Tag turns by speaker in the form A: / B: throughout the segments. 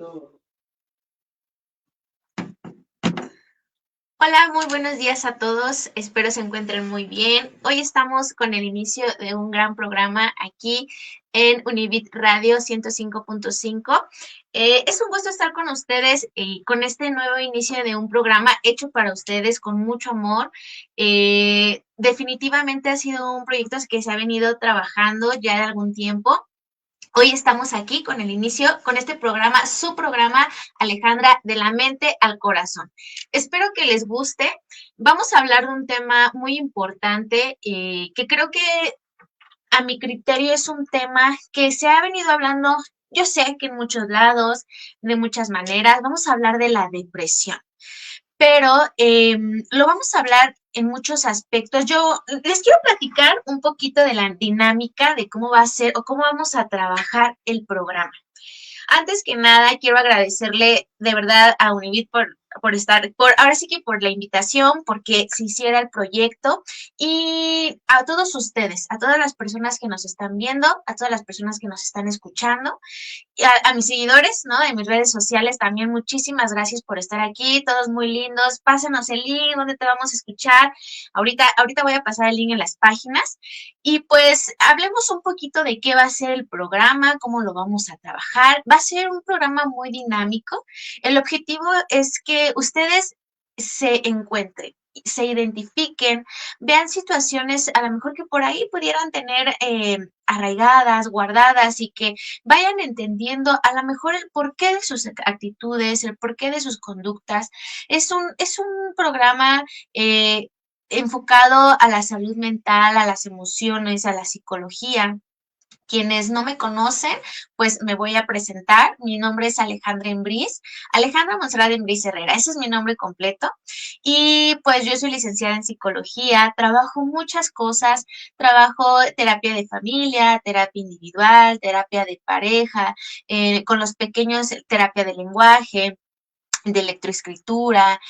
A: Hola, muy buenos días a todos. Espero se encuentren muy bien. Hoy estamos con el inicio de un gran programa aquí en Univit Radio 105.5. Es un gusto estar con ustedes y con este nuevo inicio de un programa hecho para ustedes con mucho amor. Definitivamente ha sido un proyecto que se ha venido trabajando ya de algún tiempo. Hoy estamos aquí con el inicio, con este programa, su programa, Alejandra, de la mente al corazón. Espero que les guste. Vamos a hablar de un tema muy importante que creo que a mi criterio es un tema que se ha venido hablando, yo sé que en muchos lados, de muchas maneras. Vamos a hablar de la depresión, pero lo vamos a hablar en muchos aspectos. Yo les quiero platicar un poquito de la dinámica de cómo va a ser o cómo vamos a trabajar el programa. Antes que nada, quiero agradecerle de verdad a Univit por estar, ahora sí que por la invitación, porque se hiciera el proyecto y a todos ustedes, a todas las personas que nos están viendo, a todas las personas que nos están escuchando y a mis seguidores, ¿no? De mis redes sociales también, muchísimas gracias por estar aquí, todos muy lindos. Pásenos el link donde te vamos a escuchar. Ahorita voy a pasar el link en las páginas y pues hablemos un poquito de qué va a ser el programa, cómo lo vamos a trabajar. Va a ser un programa muy dinámico. El objetivo es que ustedes se encuentren, se identifiquen, vean situaciones a lo mejor que por ahí pudieran tener arraigadas, guardadas y que vayan entendiendo a lo mejor el porqué de sus actitudes, el porqué de sus conductas. Es un programa enfocado a la salud mental, a las emociones, a la psicología. Quienes no me conocen, pues me voy a presentar. Mi nombre es Alejandra Embriz, Alejandra Monserrat Embriz Herrera, ese es mi nombre completo. Y pues yo soy licenciada en psicología, trabajo muchas cosas, trabajo terapia de familia, terapia individual, terapia de pareja, con los pequeños terapia de lenguaje, de electroescritura,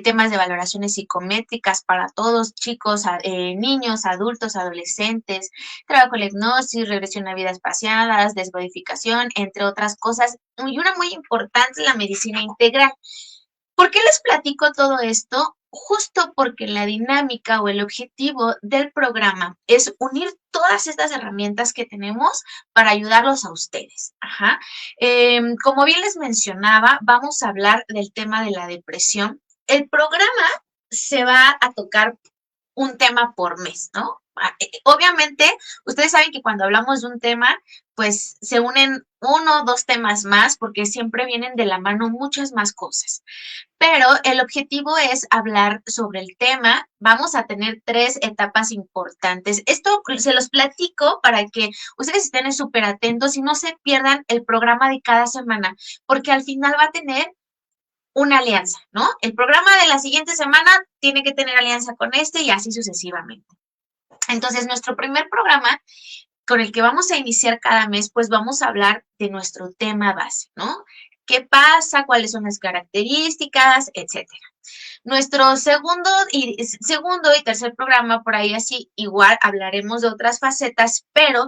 A: temas de valoraciones psicométricas para todos, chicos, niños, adultos, adolescentes, trabajo en la hipnosis, regresión a vidas pasadas, descodificación, entre otras cosas. Y una muy importante, la medicina integral. ¿Por qué les platico todo esto? Justo porque la dinámica o el objetivo del programa es unir todas estas herramientas que tenemos para ayudarlos a ustedes. Ajá. Como bien les mencionaba, vamos a hablar del tema de la depresión. El programa se va a tocar un tema por mes, ¿no? Obviamente, ustedes saben que cuando hablamos de un tema, pues se unen uno o dos temas más porque siempre vienen de la mano muchas más cosas. Pero el objetivo es hablar sobre el tema. Vamos a tener tres etapas importantes. Esto se los platico para que ustedes estén súper atentos y no se pierdan el programa de cada semana, porque al final va a tener una alianza, ¿no? El programa de la siguiente semana tiene que tener alianza con este y así sucesivamente. Entonces, nuestro primer programa con el que vamos a iniciar cada mes, pues vamos a hablar de nuestro tema base, ¿no? ¿Qué pasa? ¿Cuáles son las características? Etcétera. Nuestro segundo y tercer programa, por ahí así, igual hablaremos de otras facetas, pero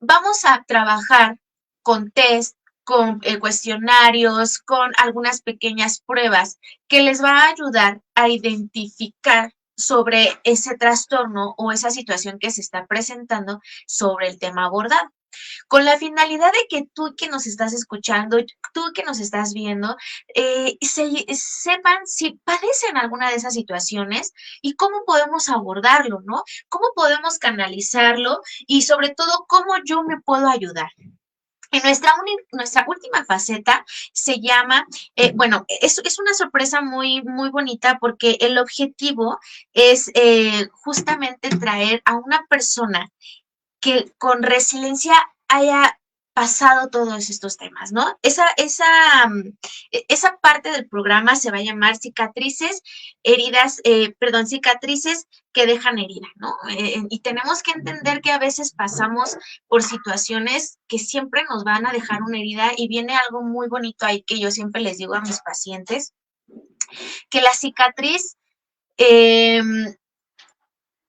A: vamos a trabajar con test, con cuestionarios, con algunas pequeñas pruebas que les va a ayudar a identificar sobre ese trastorno o esa situación que se está presentando sobre el tema abordado, con la finalidad de que tú que nos estás escuchando, tú que nos estás viendo, sepan si padecen alguna de esas situaciones y cómo podemos abordarlo, ¿no? Cómo podemos canalizarlo y sobre todo cómo yo me puedo ayudar. En nuestra última faceta se llama, bueno, es una sorpresa muy, muy bonita porque el objetivo es justamente traer a una persona que con resiliencia haya pasado todos estos temas, ¿no? Esa parte del programa se va a llamar cicatrices que dejan herida, ¿no? Y tenemos que entender que a veces pasamos por situaciones que siempre nos van a dejar una herida y viene algo muy bonito ahí que yo siempre les digo a mis pacientes, que la cicatriz eh,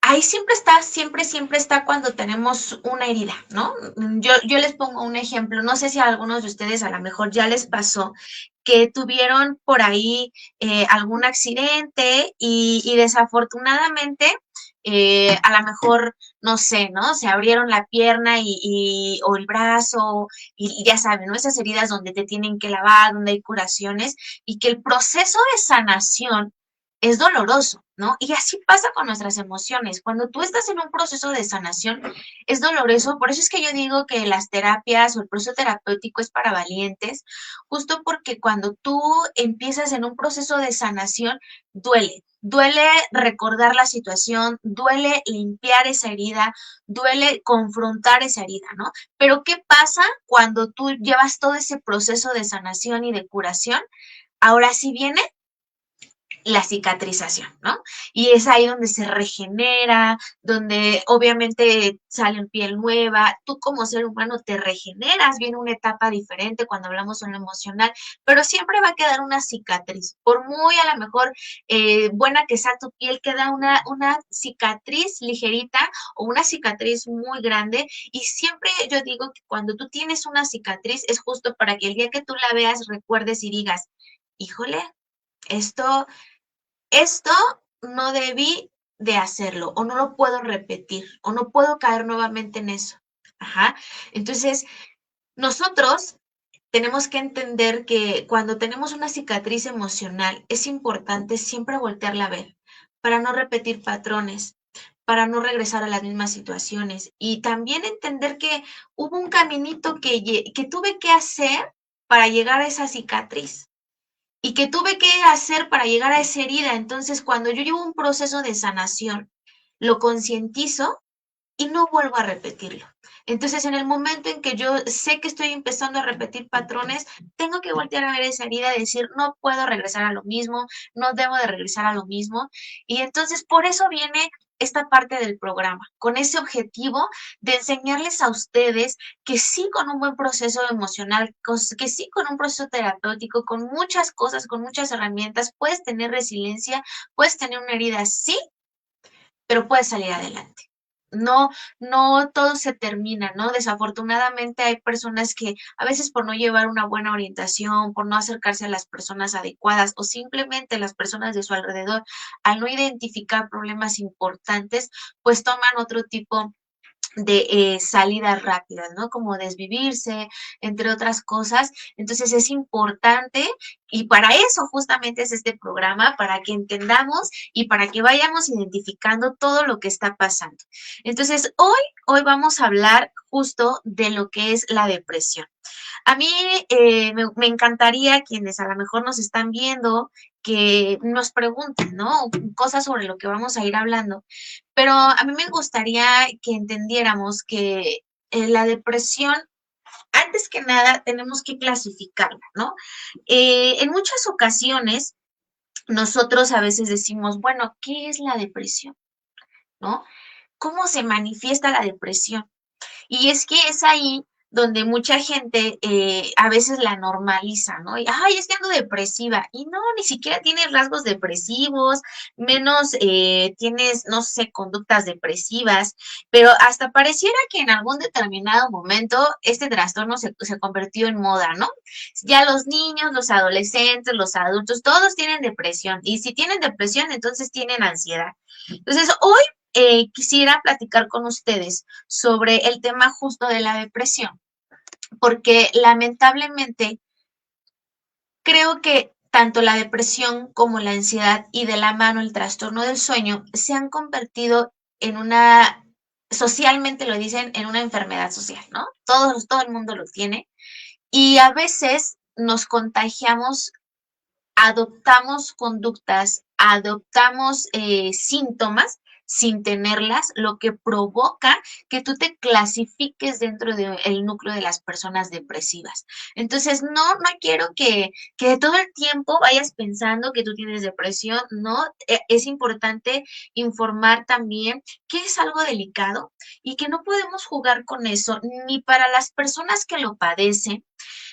A: ahí siempre está cuando tenemos una herida, ¿no? Yo les pongo un ejemplo, no sé si a algunos de ustedes a lo mejor ya les pasó que tuvieron por ahí algún accidente y desafortunadamente a lo mejor, no sé, ¿no? Se abrieron la pierna o el brazo y ya saben, ¿no? Esas heridas donde te tienen que lavar, donde hay curaciones y que el proceso de sanación es doloroso, ¿no? Y así pasa con nuestras emociones. Cuando tú estás en un proceso de sanación, es doloroso. Por eso es que yo digo que las terapias o el proceso terapéutico es para valientes, justo porque cuando tú empiezas en un proceso de sanación, duele. Duele recordar la situación, duele limpiar esa herida, duele confrontar esa herida, ¿no? Pero ¿qué pasa cuando tú llevas todo ese proceso de sanación y de curación? Ahora sí viene la cicatrización, ¿no? Y es ahí donde se regenera, donde obviamente sale piel nueva, tú como ser humano te regeneras, viene una etapa diferente cuando hablamos en lo emocional, pero siempre va a quedar una cicatriz, por muy a lo mejor buena que sea tu piel, queda una cicatriz ligerita o una cicatriz muy grande y siempre yo digo que cuando tú tienes una cicatriz es justo para que el día que tú la veas recuerdes y digas, híjole, esto esto no debí de hacerlo, o no lo puedo repetir, o no puedo caer nuevamente en eso. Ajá. Entonces, nosotros tenemos que entender que cuando tenemos una cicatriz emocional, es importante siempre voltearla a ver, para no repetir patrones, para no regresar a las mismas situaciones, y también entender que hubo un caminito que tuve que hacer para llegar a esa cicatriz y que tuve que hacer para llegar a esa herida. Entonces, cuando yo llevo un proceso de sanación, lo concientizo y no vuelvo a repetirlo. Entonces, en el momento en que yo sé que estoy empezando a repetir patrones, tengo que voltear a ver esa herida y decir, no puedo regresar a lo mismo, no debo de regresar a lo mismo. Y entonces, por eso viene esta parte del programa, con ese objetivo de enseñarles a ustedes que sí con un buen proceso emocional, que sí con un proceso terapéutico, con muchas cosas, con muchas herramientas, puedes tener resiliencia, puedes tener una herida, sí, pero puedes salir adelante. No, no todo se termina, ¿no? Desafortunadamente hay personas que a veces por no llevar una buena orientación, por no acercarse a las personas adecuadas o simplemente las personas de su alrededor, al no identificar problemas importantes, pues toman otro tipo de salidas rápidas, ¿no? Como desvivirse, entre otras cosas. Entonces es importante y para eso justamente es este programa, para que entendamos y para que vayamos identificando todo lo que está pasando. Entonces hoy vamos a hablar justo de lo que es la depresión. A mí me encantaría quienes a lo mejor nos están viendo que nos pregunten, ¿no? Cosas sobre lo que vamos a ir hablando. Pero a mí me gustaría que entendiéramos que la depresión, antes que nada, tenemos que clasificarla, ¿no? En muchas ocasiones, nosotros a veces decimos, bueno, ¿qué es la depresión? ¿No? ¿Cómo se manifiesta la depresión? Y es que es ahí donde mucha gente a veces la normaliza, ¿no? Y, ay, es que ando depresiva. Y no, ni siquiera tienes rasgos depresivos, menos tienes, no sé, conductas depresivas, pero hasta pareciera que en algún determinado momento este trastorno se convirtió en moda, ¿no? Ya los niños, los adolescentes, los adultos, todos tienen depresión. Y si tienen depresión, entonces tienen ansiedad. Entonces, hoy quisiera platicar con ustedes sobre el tema justo de la depresión, porque lamentablemente creo que tanto la depresión como la ansiedad y de la mano el trastorno del sueño se han convertido en una, socialmente lo dicen, en una enfermedad social, ¿no? Todo el mundo lo tiene y a veces nos contagiamos, adoptamos conductas, adoptamos síntomas sin tenerlas, lo que provoca que tú te clasifiques dentro del núcleo de las personas depresivas. Entonces, no quiero que todo el tiempo vayas pensando que tú tienes depresión, no, es importante informar también que es algo delicado y que no podemos jugar con eso, ni para las personas que lo padecen,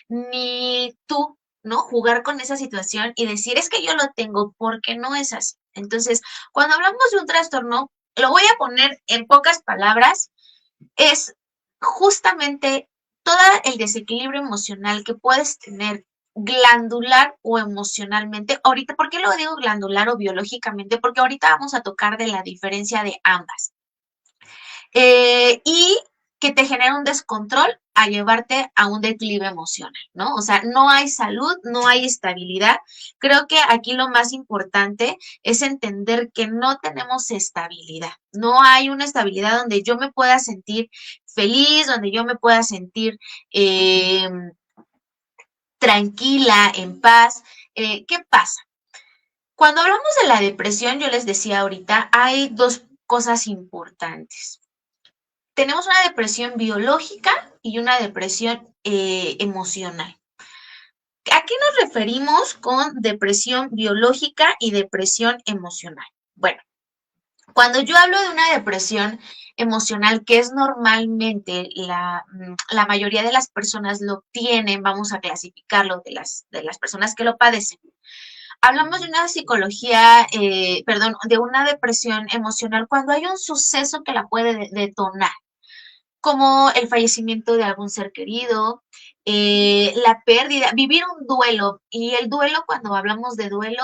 A: ni tú, ¿no? Jugar con esa situación y decir, es que yo lo tengo, porque no es así. Entonces, cuando hablamos de un trastorno, lo voy a poner en pocas palabras, es justamente todo el desequilibrio emocional que puedes tener glandular o emocionalmente. Ahorita, ¿por qué lo digo glandular o biológicamente? Porque ahorita vamos a tocar de la diferencia de ambas. Y que te genera un descontrol a llevarte a un declive emocional, ¿no? O sea, no hay salud, no hay estabilidad. Creo que aquí lo más importante es entender que no tenemos estabilidad. No hay una estabilidad donde yo me pueda sentir feliz, donde yo me pueda sentir eh, tranquila, en paz. ¿Qué pasa? Cuando hablamos de la depresión, yo les decía ahorita, hay dos cosas importantes. Tenemos una depresión biológica y una depresión emocional. ¿A qué nos referimos con depresión biológica y depresión emocional? Bueno, cuando yo hablo de una depresión emocional, que es normalmente la mayoría de las personas lo tienen, vamos a clasificarlo de las personas que lo padecen. Hablamos de una psicología, perdón, de una depresión emocional cuando hay un suceso que la puede detonar, como el fallecimiento de algún ser querido, la pérdida, vivir un duelo. Y el duelo, cuando hablamos de duelo,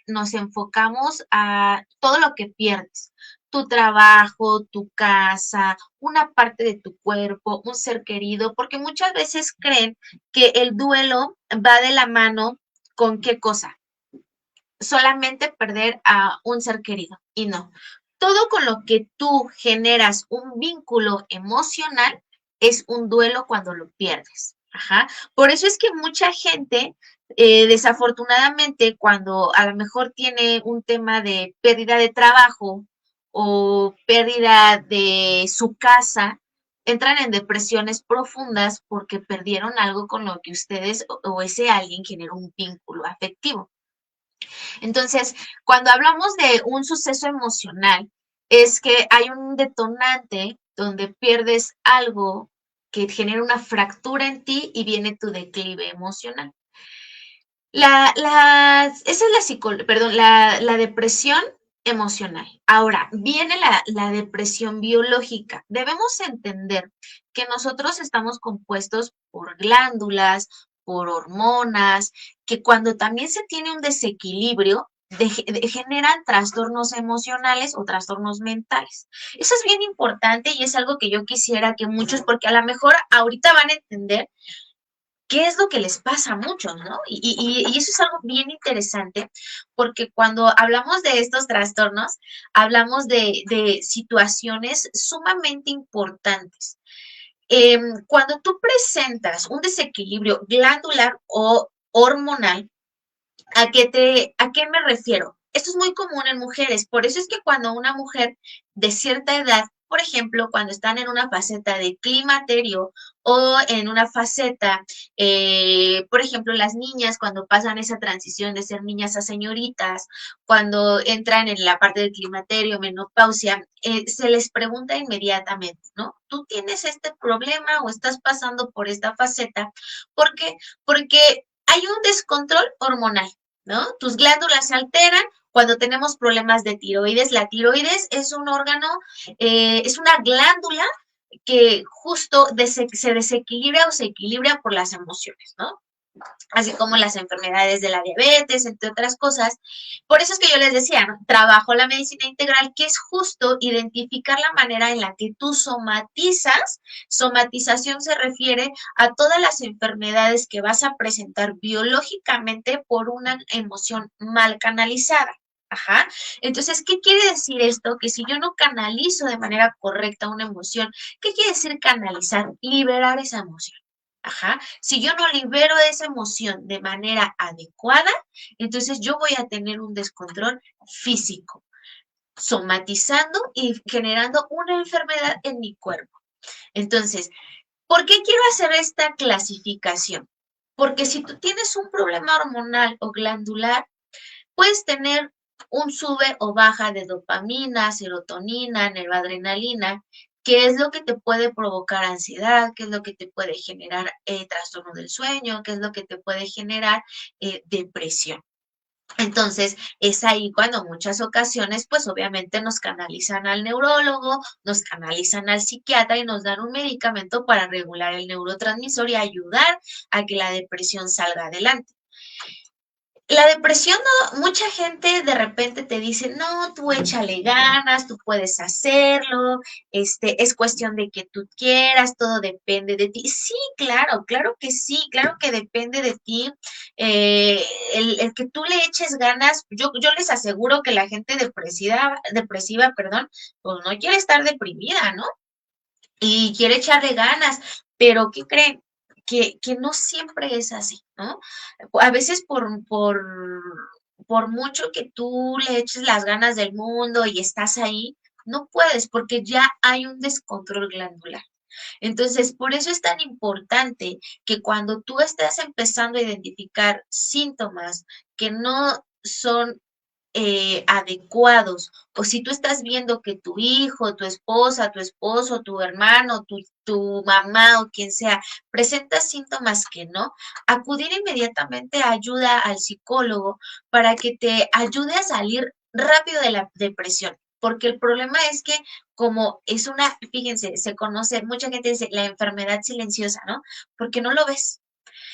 A: nos enfocamos a todo lo que pierdes. Tu trabajo, tu casa, una parte de tu cuerpo, un ser querido, porque muchas veces creen que el duelo va de la mano con qué cosa, solamente perder a un ser querido. Y no, todo con lo que tú generas un vínculo emocional es un duelo cuando lo pierdes. Ajá. Por eso es que mucha gente, desafortunadamente, cuando a lo mejor tiene un tema de pérdida de trabajo o pérdida de su casa, entran en depresiones profundas porque perdieron algo con lo que ustedes o ese alguien generó un vínculo afectivo. Entonces, cuando hablamos de un suceso emocional, es que hay un detonante donde pierdes algo que genera una fractura en ti y viene tu declive emocional. Esa es la depresión emocional. Ahora, viene la depresión biológica. Debemos entender que nosotros estamos compuestos por glándulas, por hormonas, que cuando también se tiene un desequilibrio, generan trastornos emocionales o trastornos mentales. Eso es bien importante y es algo que yo quisiera que muchos, porque a lo mejor ahorita van a entender qué es lo que les pasa a muchos, ¿no? Y eso es algo bien interesante, porque cuando hablamos de estos trastornos, hablamos de situaciones sumamente importantes. Cuando tú presentas un desequilibrio glandular o hormonal, ¿a qué me refiero? Esto es muy común en mujeres, por eso es que cuando una mujer de cierta edad, por ejemplo, cuando están en una faceta de climaterio o en una faceta, por ejemplo, las niñas cuando pasan esa transición de ser niñas a señoritas, cuando entran en la parte del climaterio, menopausia, se les pregunta inmediatamente, ¿no? ¿Tú tienes este problema o estás pasando por esta faceta? ¿Por qué? Porque hay un descontrol hormonal. ¿No? Tus glándulas se alteran cuando tenemos problemas de tiroides. La tiroides es un órgano, es una glándula que justo se desequilibra o se equilibra por las emociones, ¿no? Así como las enfermedades de la diabetes, entre otras cosas. Por eso es que yo les decía, ¿no? Trabajo la medicina integral, que es justo identificar la manera en la que tú somatizas. Somatización se refiere a todas las enfermedades que vas a presentar biológicamente por una emoción mal canalizada. Ajá. Entonces, ¿qué quiere decir esto? Que si yo no canalizo de manera correcta una emoción, ¿qué quiere decir canalizar? Liberar esa emoción. Ajá. Si yo no libero esa emoción de manera adecuada, entonces yo voy a tener un descontrol físico, somatizando y generando una enfermedad en mi cuerpo. Entonces, ¿por qué quiero hacer esta clasificación? Porque si tú tienes un problema hormonal o glandular, puedes tener un sube o baja de dopamina, serotonina, neuroadrenalina, que es lo que te puede provocar ansiedad, que es lo que te puede generar trastorno del sueño, que es lo que te puede generar depresión. Entonces, es ahí cuando muchas ocasiones, pues obviamente nos canalizan al neurólogo, nos canalizan al psiquiatra y nos dan un medicamento para regular el neurotransmisor y ayudar a que la depresión salga adelante. La depresión, no, mucha gente de repente te dice, no, tú échale ganas, tú puedes hacerlo, es cuestión de que tú quieras, todo depende de ti. Sí, claro, claro que sí, claro que depende de ti. Eh, el que tú le eches ganas, yo les aseguro que la gente depresiva, perdón, pues no quiere estar deprimida, ¿no? Y quiere echarle ganas, pero ¿qué creen? Que no siempre es así, ¿no? A veces por mucho que tú le eches las ganas del mundo y estás ahí, no puedes porque ya hay un descontrol glandular. Entonces, por eso es tan importante que cuando tú estás empezando a identificar síntomas que no son adecuados, o si tú estás viendo que tu hijo, tu esposa, tu esposo, tu hermano, tu mamá o quien sea presenta síntomas que no, acudir inmediatamente a ayuda al psicólogo para que te ayude a salir rápido de la depresión. Porque el problema es que como es una, fíjense, se conoce, mucha gente dice la enfermedad silenciosa, ¿no? Porque no lo ves.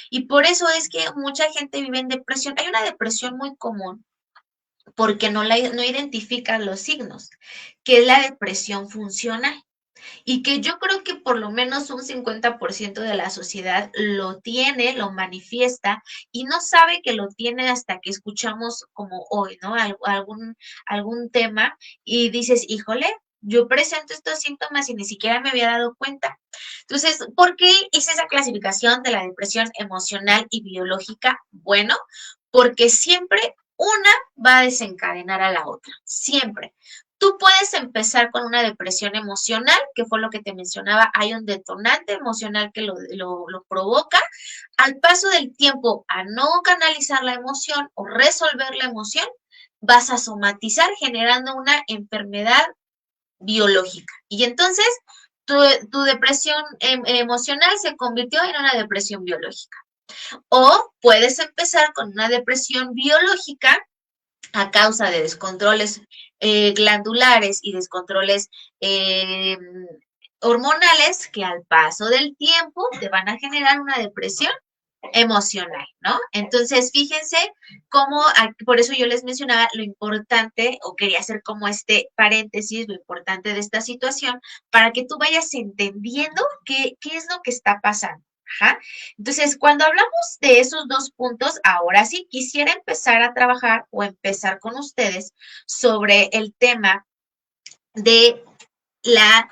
A: Y por eso es que mucha gente vive en depresión. Hay una depresión muy común porque no identifica los signos, que es la depresión funcional. Y que yo creo que por lo menos un 50% de la sociedad lo tiene, lo manifiesta y no sabe que lo tiene hasta que escuchamos como hoy, ¿no? Algún tema y dices, híjole, yo presento estos síntomas y ni siquiera me había dado cuenta. Entonces, ¿por qué hice esa clasificación de la depresión emocional y biológica? Bueno, porque siempre una va a desencadenar a la otra, siempre. Tú puedes empezar con una depresión emocional, que fue lo que te mencionaba, hay un detonante emocional que lo provoca. Al paso del tiempo, a no canalizar la emoción o resolver la emoción, vas a somatizar generando una enfermedad biológica. Y entonces tu, tu depresión emocional se convirtió en una depresión biológica. O puedes empezar con una depresión biológica a causa de descontroles glandulares y descontroles eh, hormonales que al paso del tiempo te van a generar una depresión emocional, ¿no? Entonces, fíjense cómo, por eso yo les mencionaba lo importante, o quería hacer como este paréntesis, lo importante de esta situación, para que tú vayas entendiendo qué es lo que está pasando. Ajá. Entonces, cuando hablamos de esos dos puntos, ahora sí quisiera empezar a trabajar o empezar con ustedes sobre el tema de la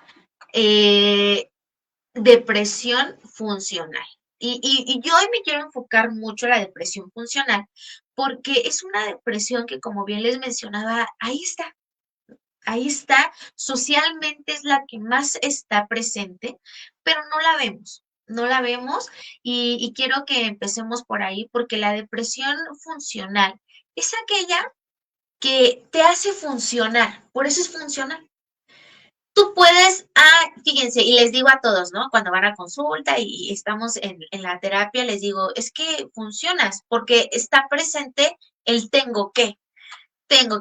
A: depresión funcional. Y yo hoy me quiero enfocar mucho en la depresión funcional porque es una depresión que, como bien les mencionaba, ahí está, socialmente es la que más está presente, pero no la vemos. No la vemos y quiero que empecemos por ahí porque la depresión funcional es aquella que te hace funcionar, por eso es funcional. Tú puedes, fíjense, y les digo a todos, ¿no? Cuando van a consulta y estamos en la terapia, les digo, es que funcionas porque está presente el tengo que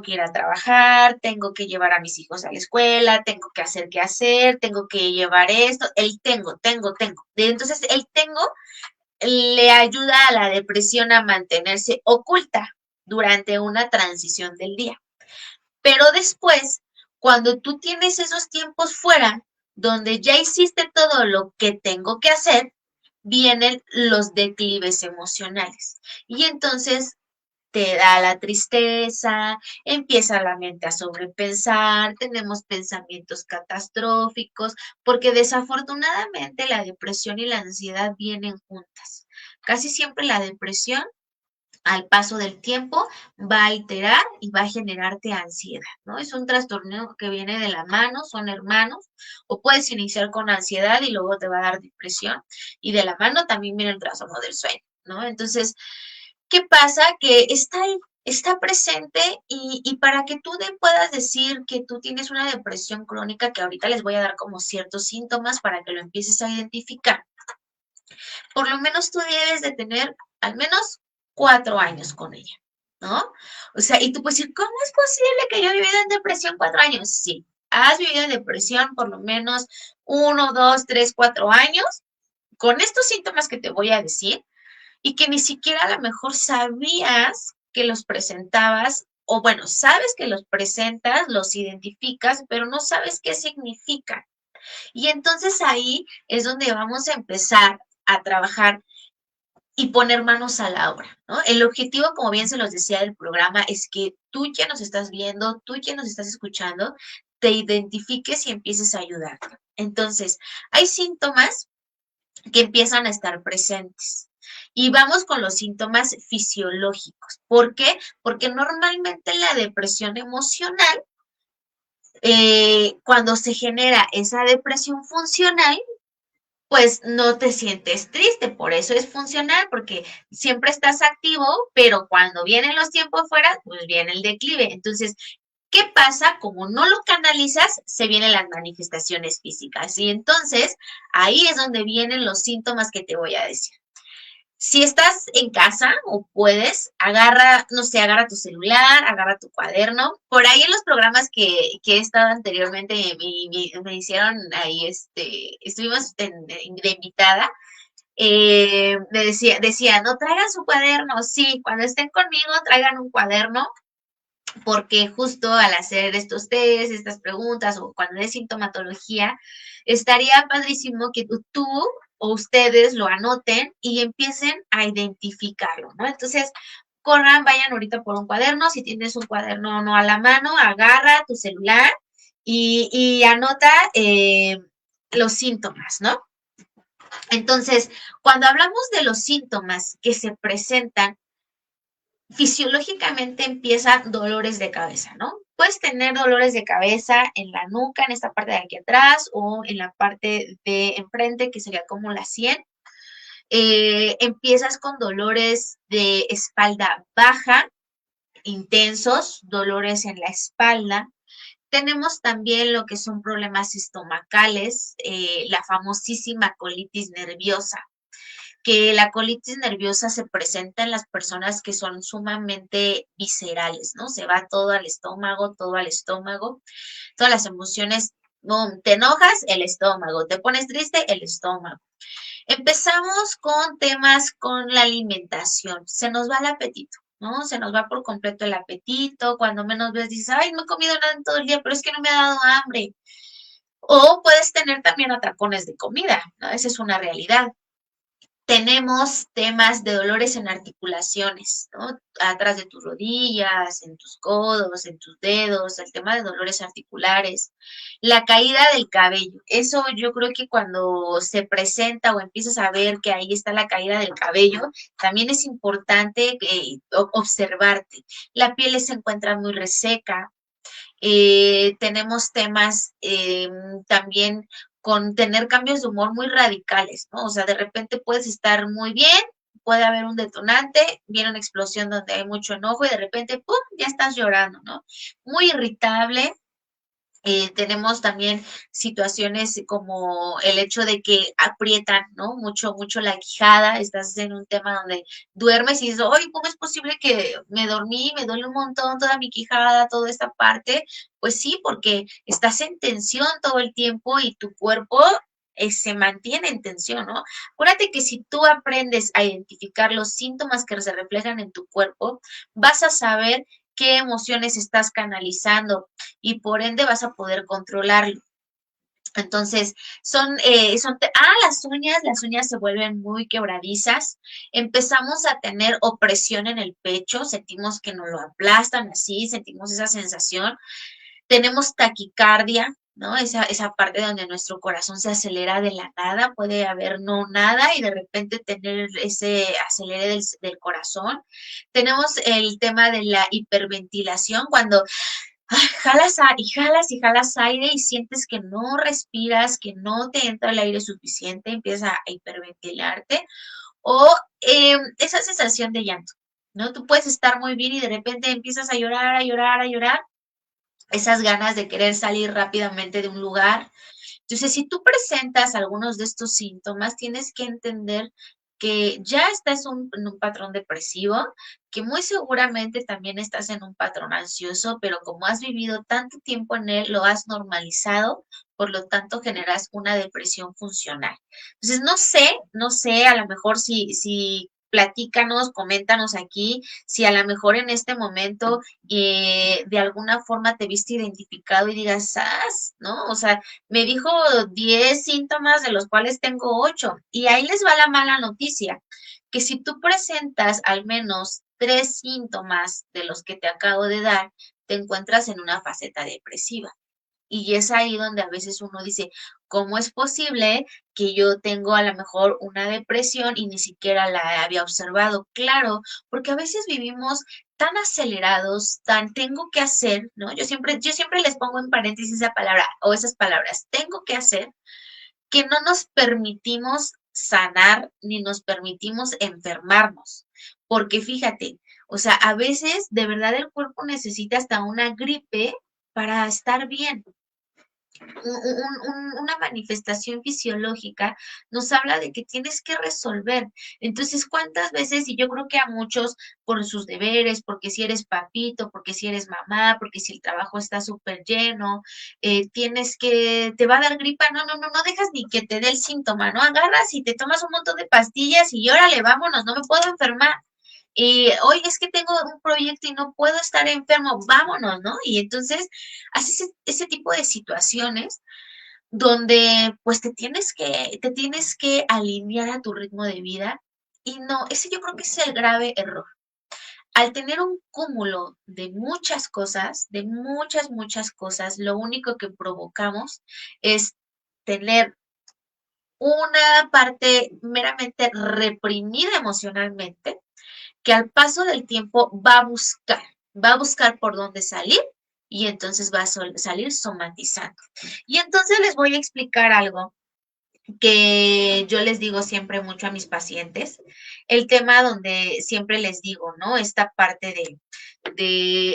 A: ir a trabajar, tengo que llevar a mis hijos a la escuela, tengo que hacer qué hacer, tengo que llevar esto, el tengo. Entonces, el tengo le ayuda a la depresión a mantenerse oculta durante una transición del día. Pero después, cuando tú tienes esos tiempos fuera, donde ya hiciste todo lo que tengo que hacer, vienen los declives emocionales. Y entonces te da la tristeza, empieza la mente a sobrepensar, tenemos pensamientos catastróficos, porque desafortunadamente la depresión y la ansiedad vienen juntas. Casi siempre la depresión al paso del tiempo va a alterar y va a generarte ansiedad, ¿no? Es un trastorno que viene de la mano, son hermanos, o puedes iniciar con ansiedad y luego te va a dar depresión, y de la mano también viene el trastorno del sueño, ¿no? Entonces, ¿qué pasa? Que está ahí, está presente y para que tú puedas decir que tú tienes una depresión crónica, que ahorita les voy a dar como ciertos síntomas para que lo empieces a identificar, por lo menos tú debes de tener al menos 4 años con ella. ¿no? O sea, y tú puedes decir, ¿cómo es posible que yo he vivido en depresión 4 años? Sí, has vivido en depresión por lo menos 1, 2, 3, 4 años con estos síntomas que te voy a decir y que ni siquiera a lo mejor sabías que los presentabas, o bueno, sabes que los presentas, los identificas, pero no sabes qué significan. Y entonces ahí es donde vamos a empezar a trabajar y poner manos a la obra, ¿no? El objetivo, como bien se los decía del programa, es que tú ya nos estás viendo, tú ya nos estás escuchando, te identifiques y empieces a ayudarte. Entonces, hay síntomas que empiezan a estar presentes. Y vamos con los síntomas fisiológicos. ¿Por qué? Porque normalmente la depresión emocional, cuando se genera esa depresión funcional, pues no te sientes triste, por eso es funcional, porque siempre estás activo, pero cuando vienen los tiempos fuera, pues viene el declive. Entonces, ¿qué pasa? Como no lo canalizas, se vienen las manifestaciones físicas. Y entonces, ahí es donde vienen los síntomas que te voy a decir. Si estás en casa o puedes, agarra, no sé, agarra tu celular, agarra tu cuaderno. Por ahí en los programas que he estado anteriormente me hicieron ahí, estuvimos de invitada, decía, no traigan su cuaderno. Sí, cuando estén conmigo, traigan un cuaderno, porque justo al hacer estos test, estas preguntas o cuando es sintomatología, estaría padrísimo que tú o ustedes lo anoten y empiecen a identificarlo, ¿no? Entonces, corran, vayan ahorita por un cuaderno, si tienes un cuaderno no a la mano, agarra tu celular y anota los síntomas, ¿no? Entonces, cuando hablamos de los síntomas que se presentan, fisiológicamente empiezan dolores de cabeza, ¿no? Puedes tener dolores de cabeza en la nuca, en esta parte de aquí atrás, o en la parte de enfrente, que sería como la sien. Empiezas con dolores de espalda baja, intensos, dolores en la espalda. Tenemos también lo que son problemas estomacales, la famosísima colitis nerviosa, que la colitis nerviosa se presenta en las personas que son sumamente viscerales, ¿no? Se va todo al estómago, todas las emociones, no, te enojas, el estómago, te pones triste, el estómago. Empezamos con temas con la alimentación, se nos va el apetito, ¿no? Se nos va por completo el apetito, cuando menos ves dices, ay, no he comido nada en todo el día, pero es que no me ha dado hambre. O puedes tener también atracones de comida, ¿no? Esa es una realidad. Tenemos temas de dolores en articulaciones, ¿no? Atrás de tus rodillas, en tus codos, en tus dedos, el tema de dolores articulares, la caída del cabello. Eso yo creo que cuando se presenta o empiezas a ver que ahí está la caída del cabello, también es importante observarte. La piel se encuentra muy reseca, tenemos temas también con tener cambios de humor muy radicales, ¿no? O sea, de repente puedes estar muy bien, puede haber un detonante, viene una explosión donde hay mucho enojo y de repente, ¡pum!, ya estás llorando, ¿no? Muy irritable, tenemos también situaciones como el hecho de que aprietan, ¿no? Mucho, mucho la quijada, estás en un tema donde duermes y dices, oye, ¿cómo es posible que me dormí, me duele un montón toda mi quijada, toda esta parte? Pues sí, porque estás en tensión todo el tiempo y tu cuerpo se mantiene en tensión, ¿no? Acuérdate que si tú aprendes a identificar los síntomas que se reflejan en tu cuerpo, vas a saber qué emociones estás canalizando y por ende vas a poder controlarlo. Entonces, las uñas se vuelven muy quebradizas, empezamos a tener opresión en el pecho, sentimos que nos lo aplastan así, sentimos esa sensación, tenemos taquicardia, ¿no? Esa parte donde nuestro corazón se acelera de la nada, puede haber no nada y de repente tener ese acelere del corazón. Tenemos el tema de la hiperventilación, cuando jalas y jalas aire y sientes que no respiras, que no te entra el aire suficiente, empiezas a hiperventilarte, o esa sensación de llanto, ¿no? Tú puedes estar muy bien y de repente empiezas a llorar, a llorar, a llorar, esas ganas de querer salir rápidamente de un lugar. Entonces, si tú presentas algunos de estos síntomas, tienes que entender que ya estás en un patrón depresivo, que muy seguramente también estás en un patrón ansioso, pero como has vivido tanto tiempo en él, lo has normalizado, por lo tanto generas una depresión funcional. Entonces, no sé, a lo mejor si platícanos, coméntanos aquí, si a lo mejor en este momento de alguna forma te viste identificado y digas, ¿no? O sea, me dijo 10 síntomas de los cuales tengo 8. Y ahí les va la mala noticia, que si tú presentas al menos 3 síntomas de los que te acabo de dar, te encuentras en una faceta depresiva. Y es ahí donde a veces uno dice, ¿cómo es posible que yo tengo a lo mejor una depresión y ni siquiera la había observado? Claro, porque a veces vivimos tan acelerados, tan tengo que hacer, ¿no? Yo siempre les pongo en paréntesis esa palabra o esas palabras, tengo que hacer, que no nos permitimos sanar ni nos permitimos enfermarnos. Porque fíjate, o sea, a veces de verdad el cuerpo necesita hasta una gripe para estar bien. Una manifestación fisiológica nos habla de que tienes que resolver. Entonces, ¿cuántas veces? Y yo creo que a muchos por sus deberes, porque si eres papito, porque si eres mamá, porque si el trabajo está súper lleno, te va a dar gripa, no dejas ni que te dé el síntoma, ¿no? Agarras y te tomas un montón de pastillas y órale, vámonos, no me puedo enfermar. Y hoy es que tengo un proyecto y no puedo estar enfermo, vámonos, ¿no? Y entonces haces ese tipo de situaciones donde pues te tienes que alinear a tu ritmo de vida y no, ese yo creo que es el grave error. Al tener un cúmulo de muchas cosas, de muchas cosas, lo único que provocamos es tener una parte meramente reprimida emocionalmente que al paso del tiempo va a buscar por dónde salir y entonces va a salir somatizando. Y entonces les voy a explicar algo que yo les digo siempre mucho a mis pacientes, el tema donde siempre les digo, ¿no? Esta parte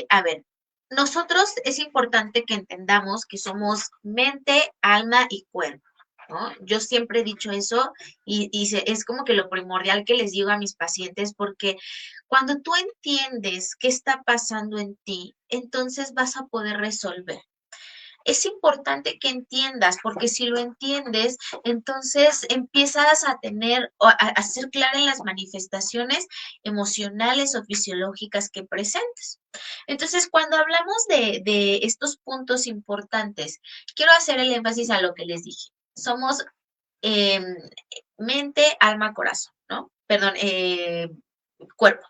A: a ver, nosotros es importante que entendamos que somos mente, alma y cuerpo. ¿No? Yo siempre he dicho eso es como que lo primordial que les digo a mis pacientes porque cuando tú entiendes qué está pasando en ti, entonces vas a poder resolver. Es importante que entiendas, porque si lo entiendes, entonces empiezas a tener, a ser clara en las manifestaciones emocionales o fisiológicas que presentes. Entonces, cuando hablamos de estos puntos importantes, quiero hacer el énfasis a lo que les dije. Somos eh, mente, alma, corazón, ¿no? Perdón, cuerpo.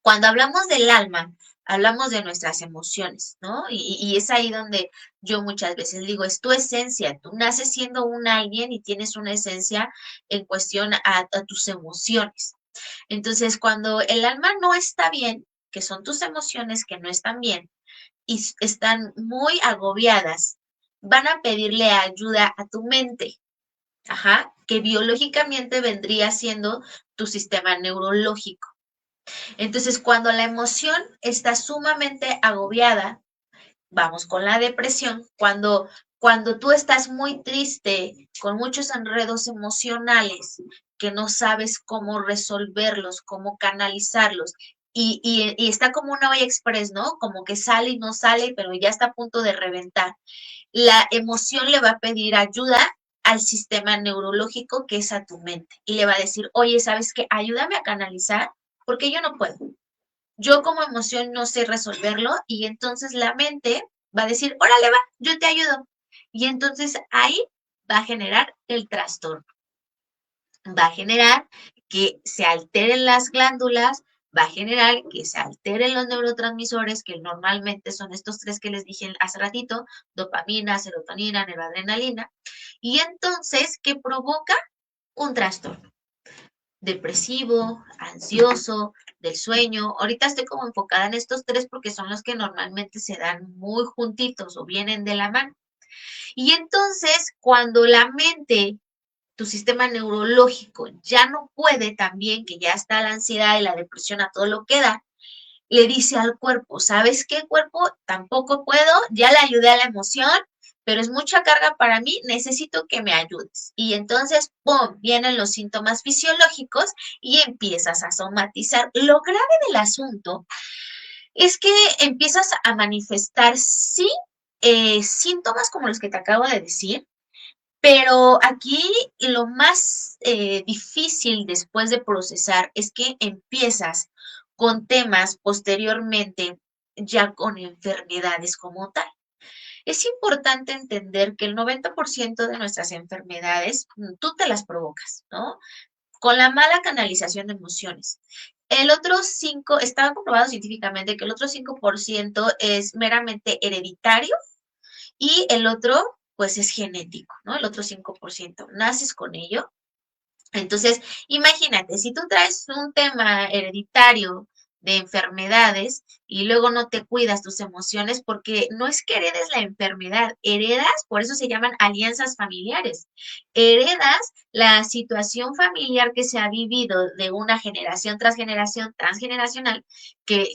A: Cuando hablamos del alma, hablamos de nuestras emociones, ¿no? Y es ahí donde yo muchas veces digo, es tu esencia, tú naces siendo un alguien y tienes una esencia en cuestión a tus emociones. Entonces, cuando el alma no está bien, que son tus emociones que no están bien y están muy agobiadas, van a pedirle ayuda a tu mente, ajá, que biológicamente vendría siendo tu sistema neurológico. Entonces, cuando la emoción está sumamente agobiada, vamos con la depresión, cuando tú estás muy triste, con muchos enredos emocionales, que no sabes cómo resolverlos, cómo canalizarlos, y está como una olla express, ¿no? Como que sale y no sale, pero ya está a punto de reventar. La emoción le va a pedir ayuda al sistema neurológico que es a tu mente y le va a decir, oye, ¿sabes qué? Ayúdame a canalizar porque yo no puedo. Yo como emoción no sé resolverlo y entonces la mente va a decir, órale, va, yo te ayudo. Y entonces ahí va a generar el trastorno. Va a generar que se alteren las glándulas, va a generar que se alteren los neurotransmisores, que normalmente son estos tres que les dije hace ratito, dopamina, serotonina, neuroadrenalina, y entonces, ¿qué provoca? Un trastorno depresivo, ansioso, del sueño. Ahorita estoy como enfocada en estos tres porque son los que normalmente se dan muy juntitos o vienen de la mano. Y entonces, cuando la mente, tu sistema neurológico ya no puede también, que ya está la ansiedad y la depresión a todo lo que da, le dice al cuerpo, ¿sabes qué, cuerpo? Tampoco puedo, ya le ayudé a la emoción, pero es mucha carga para mí, necesito que me ayudes. Y entonces, ¡pum!, vienen los síntomas fisiológicos y empiezas a somatizar. Lo grave del asunto es que empiezas a manifestar, sí, síntomas como los que te acabo de decir, pero aquí lo más difícil después de procesar es que empiezas con temas posteriormente ya con enfermedades como tal. Es importante entender que el 90% de nuestras enfermedades tú te las provocas, ¿no? Con la mala canalización de emociones. El otro 5, está comprobado científicamente que el otro 5% es meramente hereditario y el otro, pues es genético, ¿no? El otro 5%. Naces con ello. Entonces, imagínate, si tú traes un tema hereditario de enfermedades y luego no te cuidas tus emociones, porque no es que heredes la enfermedad, heredas, por eso se llaman alianzas familiares, heredas la situación familiar que se ha vivido de una generación tras generación transgeneracional, que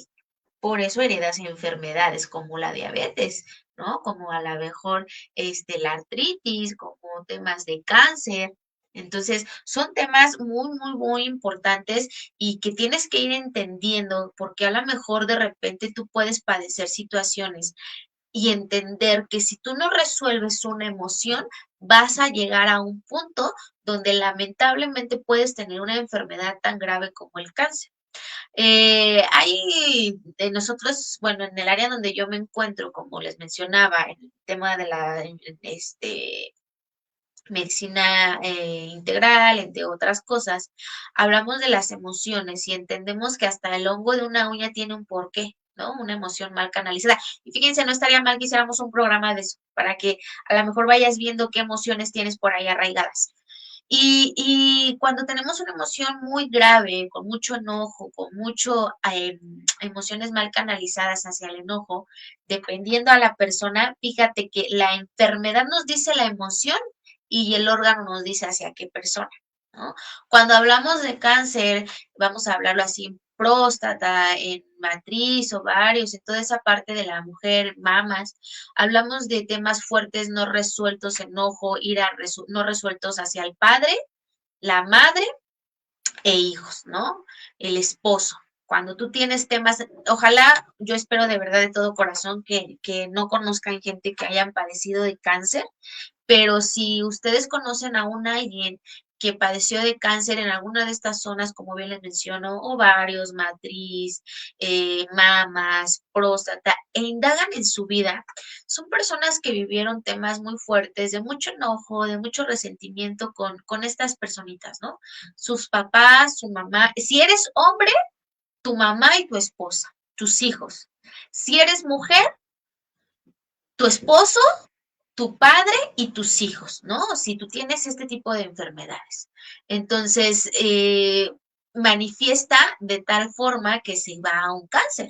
A: por eso heredas enfermedades como la diabetes, ¿no? Como a lo mejor la artritis, como temas de cáncer. Entonces, son temas muy, muy, muy importantes y que tienes que ir entendiendo porque a lo mejor de repente tú puedes padecer situaciones y entender que si tú no resuelves una emoción, vas a llegar a un punto donde lamentablemente puedes tener una enfermedad tan grave como el cáncer. Hay de nosotros, bueno, en el área donde yo me encuentro, como les mencionaba, en el tema de la medicina integral, entre otras cosas, hablamos de las emociones y entendemos que hasta el hongo de una uña tiene un porqué, ¿no? Una emoción mal canalizada. Y fíjense, no estaría mal que hiciéramos un programa de eso, para que a lo mejor vayas viendo qué emociones tienes por ahí arraigadas. Y cuando tenemos una emoción muy grave, con mucho enojo, con mucho emociones mal canalizadas hacia el enojo, dependiendo a la persona, fíjate que la enfermedad nos dice la emoción y el órgano nos dice hacia qué persona, ¿no? Cuando hablamos de cáncer, vamos a hablarlo así en próstata, en matriz, ovarios, en toda esa parte de la mujer, mamas, hablamos de temas fuertes no resueltos, enojo, ira no resueltos hacia el padre, la madre e hijos, ¿no? El esposo. Cuando tú tienes temas, ojalá, yo espero de verdad de todo corazón que no conozcan gente que hayan padecido de cáncer, pero si ustedes conocen a alguien que padeció de cáncer en alguna de estas zonas, como bien les menciono, ovarios, matriz, mamas, próstata, e indagan en su vida, son personas que vivieron temas muy fuertes, de mucho enojo, de mucho resentimiento con estas personitas, ¿no? Sus papás, su mamá. Si eres hombre, tu mamá y tu esposa, tus hijos. Si eres mujer, tu esposo, tu padre y tus hijos, ¿no? Si tú tienes este tipo de enfermedades. Entonces, manifiesta de tal forma que se va a un cáncer.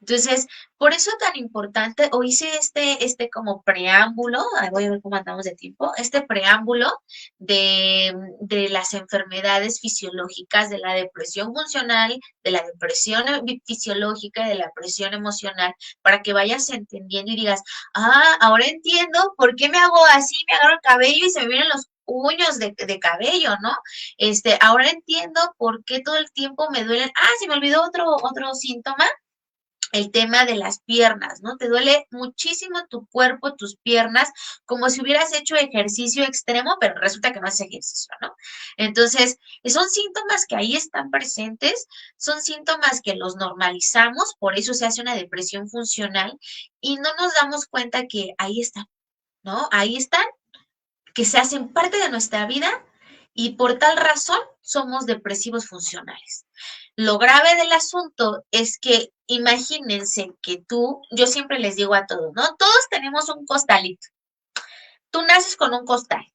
A: Entonces, por eso tan importante, o hice este como preámbulo, voy a ver cómo andamos de tiempo, este preámbulo de las enfermedades fisiológicas, de la depresión funcional, de la depresión fisiológica, de la presión emocional, para que vayas entendiendo y digas, ahora entiendo por qué me hago así, me agarro el cabello y se me vienen los puños de cabello, ¿no? Ahora entiendo por qué todo el tiempo me duelen. Se me olvidó otro síntoma, el tema de las piernas, ¿no? Te duele muchísimo tu cuerpo, tus piernas, como si hubieras hecho ejercicio extremo, pero resulta que no es ejercicio, ¿no? Entonces, son síntomas que ahí están presentes, son síntomas que los normalizamos, por eso se hace una depresión funcional y no nos damos cuenta que ahí están, ¿no? Ahí están, que se hacen parte de nuestra vida y por tal razón somos depresivos funcionales. Lo grave del asunto es que imagínense que yo siempre les digo a todos, ¿no? Todos tenemos un costalito. Tú naces con un costal.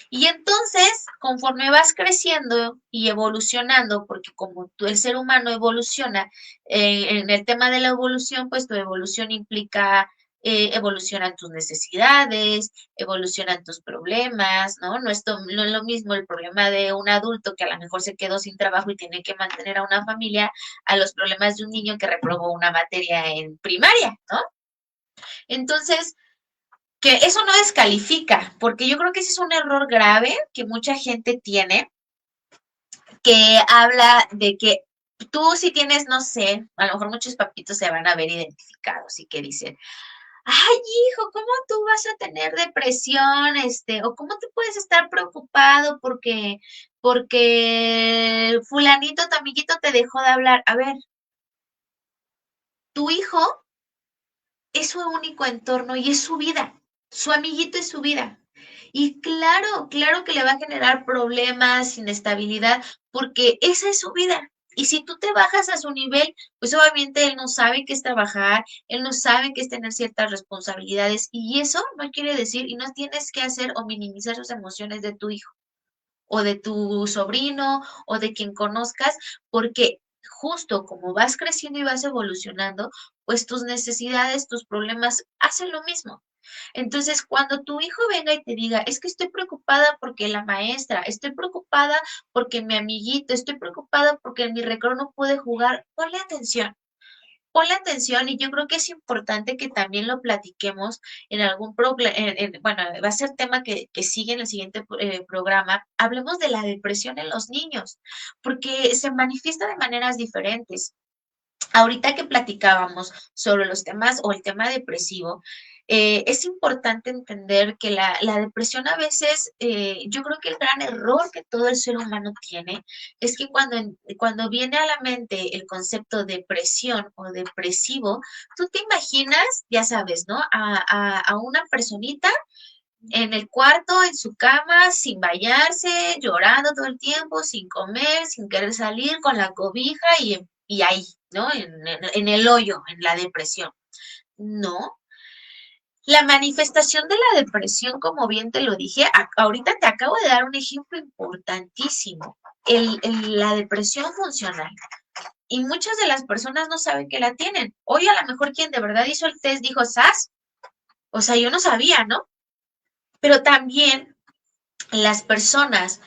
A: Y entonces, conforme vas creciendo y evolucionando, porque como tú, el ser humano evoluciona, en el tema de la evolución, pues tu evolución implica, evolucionan tus necesidades, evolucionan tus problemas, ¿no? No es lo mismo el problema de un adulto que a lo mejor se quedó sin trabajo y tiene que mantener a una familia, a los problemas de un niño que reprobó una materia en primaria, ¿no? Entonces, Que eso no descalifica, porque yo creo que ese es un error grave que mucha gente tiene, que habla de que tú si tienes, no sé, a lo mejor muchos papitos se van a ver identificados y que dicen, ay, hijo, ¿cómo tú vas a tener depresión, o cómo tú puedes estar preocupado porque fulanito, tu amiguito te dejó de hablar? A ver, tu hijo es su único entorno y es su vida. Su amiguito es su vida. Y claro, claro que le va a generar problemas, inestabilidad, porque esa es su vida. Y si tú te bajas a su nivel, pues obviamente él no sabe qué es trabajar, él no sabe qué es tener ciertas responsabilidades. Y eso no quiere decir, y no tienes que hacer o minimizar sus emociones de tu hijo o de tu sobrino o de quien conozcas, porque justo como vas creciendo y vas evolucionando, pues tus necesidades, tus problemas hacen lo mismo. Entonces, cuando tu hijo venga y te diga, es que estoy preocupada porque la maestra, estoy preocupada porque mi amiguito, estoy preocupada porque en mi recreo no pude jugar, ponle atención y yo creo que es importante que también lo platiquemos en algún bueno, va a ser tema que sigue en el siguiente programa. Hablemos de la depresión en los niños, porque se manifiesta de maneras diferentes. Ahorita que platicábamos sobre los temas o el tema depresivo, es importante entender que la depresión a veces, yo creo que el gran error que todo el ser humano tiene es que cuando viene a la mente el concepto depresión o depresivo, tú te imaginas, ya sabes, ¿no? A una personita en el cuarto, en su cama, sin bañarse, llorando todo el tiempo, sin comer, sin querer salir, con la cobija y ahí, ¿no? En el hoyo, en la depresión. No. La manifestación de la depresión, como bien te lo dije, ahorita te acabo de dar un ejemplo importantísimo. La depresión funcional. Y muchas de las personas no saben que la tienen. Hoy a lo mejor quien de verdad hizo el test dijo, ¿sas? O sea, yo no sabía, ¿no? Pero también las personas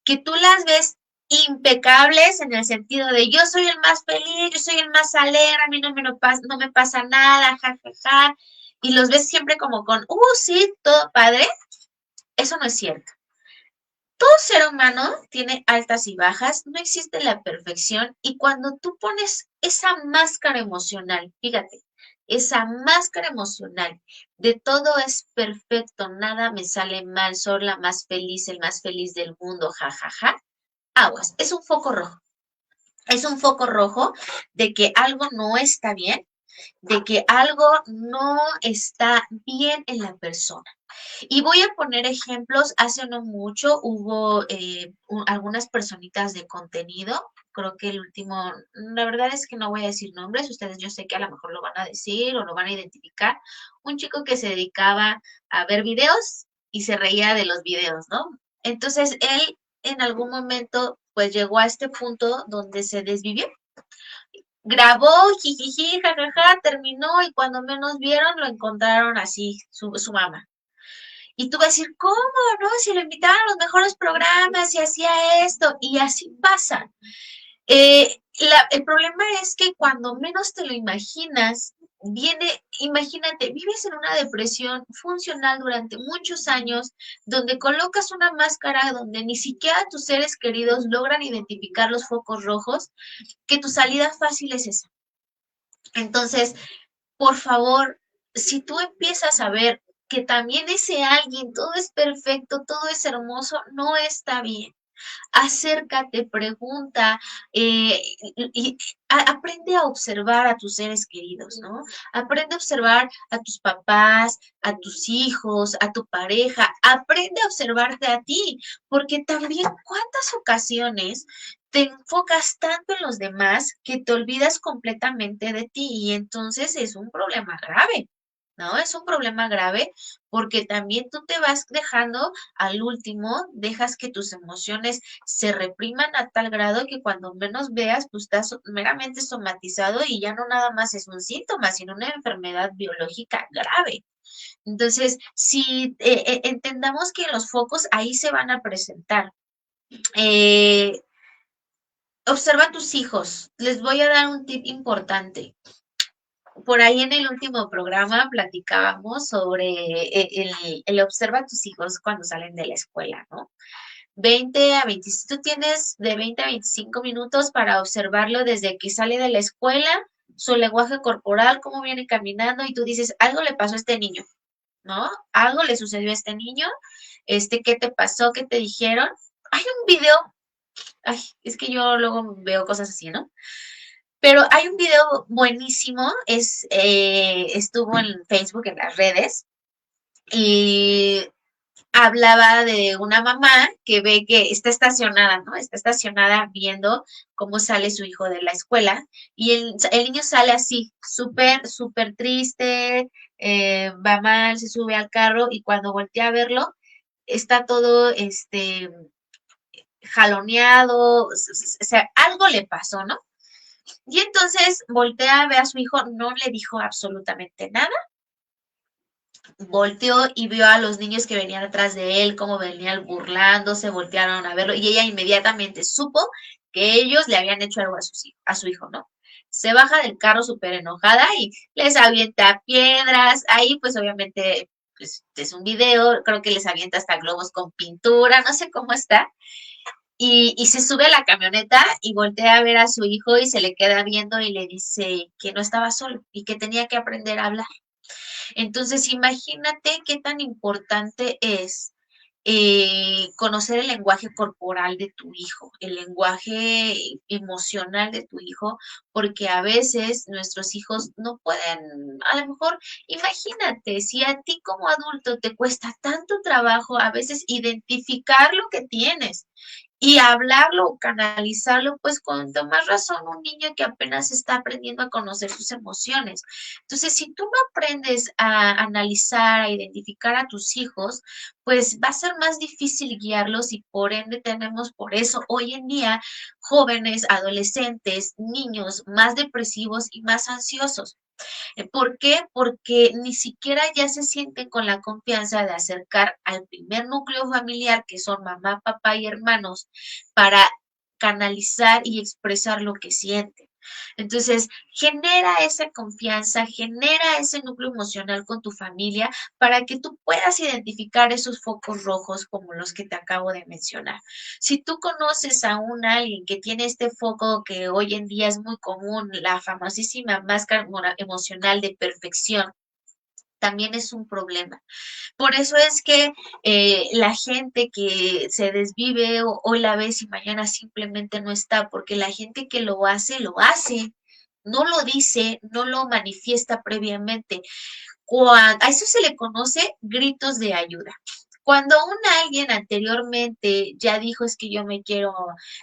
A: que tú las ves impecables en el sentido de yo soy el más feliz, yo soy el más alegre, a mí no me pasa nada, ja, ja, ja, y los ves siempre como con, sí, todo padre, eso no es cierto. Todo ser humano tiene altas y bajas, no existe la perfección y cuando tú pones esa máscara emocional, fíjate, esa máscara emocional de todo es perfecto, nada me sale mal, soy la más feliz, el más feliz del mundo, jajaja, ja, ja, aguas, es un foco rojo. Es un foco rojo de que algo no está bien, de que algo no está bien en la persona. Y voy a poner ejemplos, hace no mucho hubo algunas personitas de contenido, creo que el último, la verdad es que no voy a decir nombres, ustedes yo sé que a lo mejor lo van a decir o lo van a identificar, un chico que se dedicaba a ver videos y se reía de los videos, ¿no? Entonces él en algún momento pues llegó a este punto donde se desvivió. Grabó, jijiji, jajaja, terminó y cuando menos vieron lo encontraron así, su mamá. Y tú vas a decir, ¿cómo? ¿No? Si lo invitaban a los mejores programas y hacía esto, y así pasa. El problema es que cuando menos te lo imaginas, imagínate, vives en una depresión funcional durante muchos años, donde colocas una máscara donde ni siquiera tus seres queridos logran identificar los focos rojos, que tu salida fácil es esa. Entonces, por favor, si tú empiezas a ver que también ese alguien, todo es perfecto, todo es hermoso, no está bien. Acércate, pregunta y aprende a observar a tus seres queridos, ¿no? Aprende a observar a tus papás, a tus hijos, a tu pareja, aprende a observarte a ti, porque también cuántas ocasiones te enfocas tanto en los demás que te olvidas completamente de ti y entonces es un problema grave. ¿No? Es un problema grave porque también tú te vas dejando al último, dejas que tus emociones se repriman a tal grado que cuando menos veas, tú estás meramente somatizado y ya no nada más es un síntoma, sino una enfermedad biológica grave. Entonces, si entendamos que los focos ahí se van a presentar. Eh, Observa a tus hijos. Les voy a dar un tip importante. por ahí en el último programa platicábamos sobre el observa a tus hijos cuando salen de la escuela, ¿no? 20 a 20, si tú tienes de 20 a 25 minutos para observarlo desde que sale de la escuela, su lenguaje corporal, cómo viene caminando, y tú dices, algo le pasó a este niño, ¿no? Algo le sucedió a este niño, ¿qué te pasó? ¿Qué te dijeron? Hay un video, ay, es que yo luego veo cosas así, ¿no? Pero hay un video buenísimo, estuvo en Facebook, en las redes, y hablaba de una mamá que ve que está estacionada, ¿no? Está estacionada viendo cómo sale su hijo de la escuela y el niño sale así, súper, súper triste, va mal, se sube al carro y cuando voltea a verlo, está todo, jaloneado, o sea, algo le pasó, ¿no? Y entonces voltea a ver a su hijo, no le dijo absolutamente nada, volteó y vio a los niños que venían atrás de él, cómo venían burlándose, voltearon a verlo y ella inmediatamente supo que ellos le habían hecho algo a su hijo, ¿no? Se baja del carro súper enojada y les avienta piedras. Ahí pues obviamente pues, es un video, creo que les avienta hasta globos con pintura, no sé cómo está. Y se sube a la camioneta y voltea a ver a su hijo y se le queda viendo y le dice que no estaba solo y que tenía que aprender a hablar. Entonces, imagínate qué tan importante es conocer el lenguaje corporal de tu hijo, el lenguaje emocional de tu hijo, porque a veces nuestros hijos no pueden, a lo mejor, imagínate, si a ti como adulto te cuesta tanto trabajo a veces identificar lo que tienes y hablarlo o canalizarlo, pues con más razón un niño que apenas está aprendiendo a conocer sus emociones. Entonces, si tú no aprendes a analizar, a identificar a tus hijos, pues va a ser más difícil guiarlos y por ende tenemos por eso hoy en día jóvenes, adolescentes, niños más depresivos y más ansiosos. ¿Por qué? Porque ni siquiera ya se sienten con la confianza de acercar al primer núcleo familiar, que son mamá, papá y hermanos, para canalizar y expresar lo que sienten. Entonces, genera esa confianza, genera ese núcleo emocional con tu familia para que tú puedas identificar esos focos rojos como los que te acabo de mencionar. Si tú conoces a un alguien que tiene este foco que hoy en día es muy común, la famosísima máscara emocional de perfección, también es un problema. Por eso es que la gente que se desvive hoy la ves y mañana simplemente no está, porque la gente que lo hace, no lo dice, no lo manifiesta previamente. A eso se le conoce gritos de ayuda. Cuando alguien anteriormente ya dijo es que yo me quiero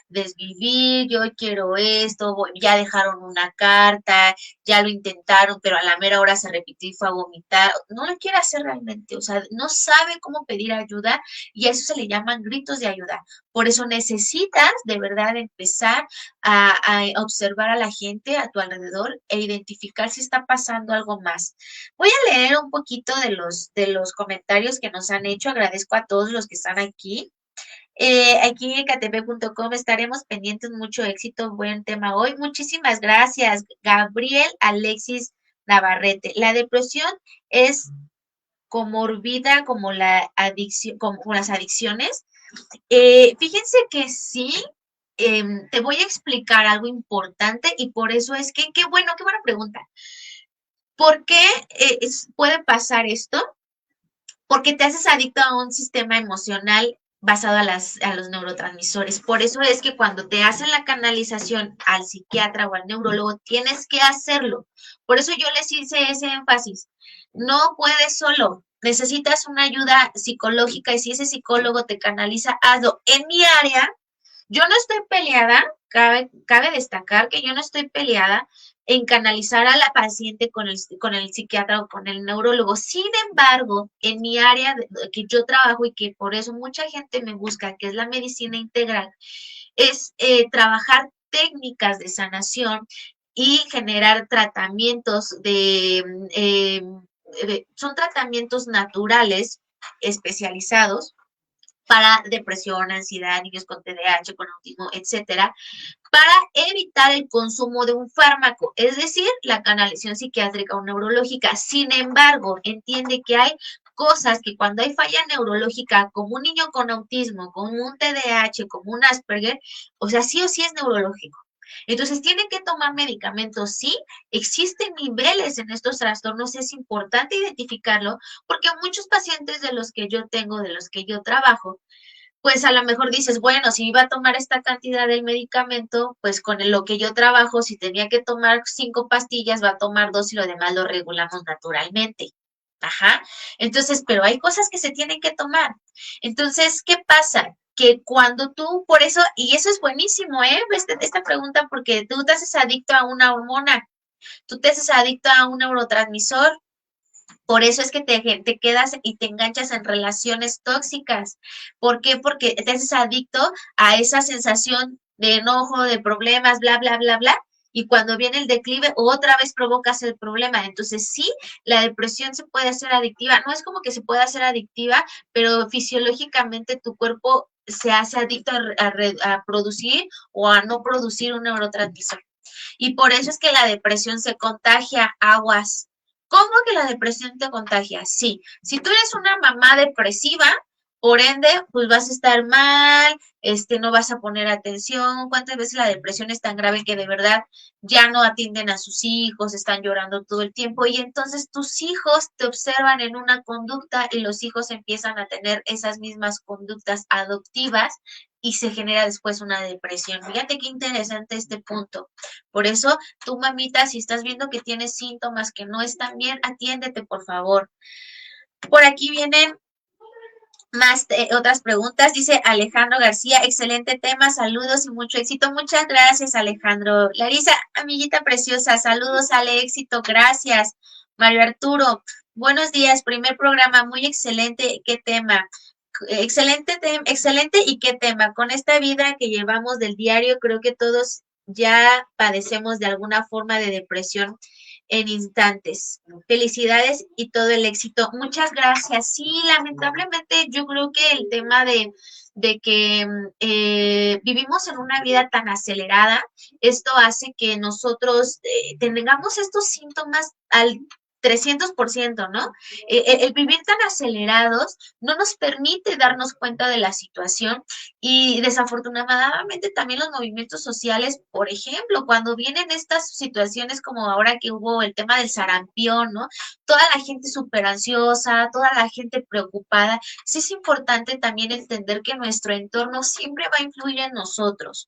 A: desvivir, yo quiero esto, ya dejaron una carta, ya lo intentaron, pero a la mera hora se repitió y fue a vomitar, no lo quiere hacer realmente, o sea, no sabe cómo pedir ayuda y a eso se le llaman gritos de ayuda. Por eso necesitas de verdad empezar a observar a la gente a tu alrededor e identificar si está pasando algo más. Voy a leer un poquito de los comentarios que nos han hecho. Agradezco a todos los que están aquí. Aquí en ktp.com estaremos pendientes. Mucho éxito. Buen tema hoy. Muchísimas gracias, Gabriel Alexis Navarrete. La depresión es comorbida como la adicción, como las adicciones. Fíjense que sí. Te voy a explicar algo importante y por eso es que, qué buena pregunta. ¿Por qué puede pasar esto? Porque te haces adicto a un sistema emocional basado a los neurotransmisores. Por eso es que cuando te hacen la canalización al psiquiatra o al neurólogo, tienes que hacerlo. Por eso yo les hice ese énfasis. No puedes solo, necesitas una ayuda psicológica y si ese psicólogo te canaliza, hazlo. En mi área, yo no estoy peleada, cabe destacar que yo no estoy peleada en canalizar a la paciente con el psiquiatra o con el neurólogo. Sin embargo, en mi área que yo trabajo y que por eso mucha gente me busca, que es la medicina integral, es trabajar técnicas de sanación y generar tratamientos son tratamientos naturales especializados para depresión, ansiedad, niños con TDAH, con autismo, etcétera, para evitar el consumo de un fármaco, es decir, la canalización psiquiátrica o neurológica. Sin embargo, entiende que hay cosas que cuando hay falla neurológica, como un niño con autismo, como un TDAH, como un Asperger, o sea, sí o sí es neurológico. Entonces, tienen que tomar medicamentos, sí, existen niveles en estos trastornos, es importante identificarlo, porque muchos pacientes de los que yo tengo, de los que yo trabajo, pues a lo mejor dices, bueno, si iba a tomar esta cantidad del medicamento, pues con lo que yo trabajo, si tenía que tomar 5 pastillas, va a tomar 2 y lo demás lo regulamos naturalmente. Ajá. Entonces, pero hay cosas que se tienen que tomar. Entonces, ¿qué pasa? Que cuando tú, por eso, y eso es buenísimo, ¿eh? Esta pregunta, porque tú te haces adicto a una hormona, tú te haces adicto a un neurotransmisor, por eso es que te quedas y te enganchas en relaciones tóxicas. ¿Por qué? Porque te haces adicto a esa sensación de enojo, de problemas, bla, bla, bla, bla. Y cuando viene el declive, otra vez provocas el problema. Entonces, sí, la depresión se puede hacer adictiva. No es como que se pueda hacer adictiva, pero fisiológicamente tu cuerpo se hace adicto a producir o a no producir un neurotransmisor. Y por eso es que la depresión se contagia, aguas. ¿Cómo que la depresión te contagia? Sí, si tú eres una mamá depresiva, por ende, pues vas a estar mal, no vas a poner atención. ¿Cuántas veces la depresión es tan grave que de verdad ya no atienden a sus hijos, están llorando todo el tiempo? Y entonces tus hijos te observan en una conducta y los hijos empiezan a tener esas mismas conductas adoptivas y se genera después una depresión. Fíjate qué interesante este punto. Por eso, tú, mamita, si estás viendo que tienes síntomas que no están bien, atiéndete, por favor. Por aquí vienen más otras preguntas. Dice Alejandro García, excelente tema, saludos y mucho éxito. Muchas gracias, Alejandro. Larisa, amiguita preciosa, saludos, al éxito, gracias. Mario Arturo, buenos días, primer programa, muy excelente, ¿qué tema? Excelente y qué tema. Con esta vida que llevamos del diario, creo que todos ya padecemos de alguna forma de depresión en instantes. Felicidades y todo el éxito. Muchas gracias. Sí, lamentablemente yo creo que el tema de que vivimos en una vida tan acelerada, esto hace que nosotros tengamos estos síntomas al 300%, ¿no? El vivir tan acelerados no nos permite darnos cuenta de la situación y desafortunadamente también los movimientos sociales, por ejemplo, cuando vienen estas situaciones como ahora que hubo el tema del sarampión, ¿no? Toda la gente súper ansiosa, toda la gente preocupada. Sí es importante también entender que nuestro entorno siempre va a influir en nosotros.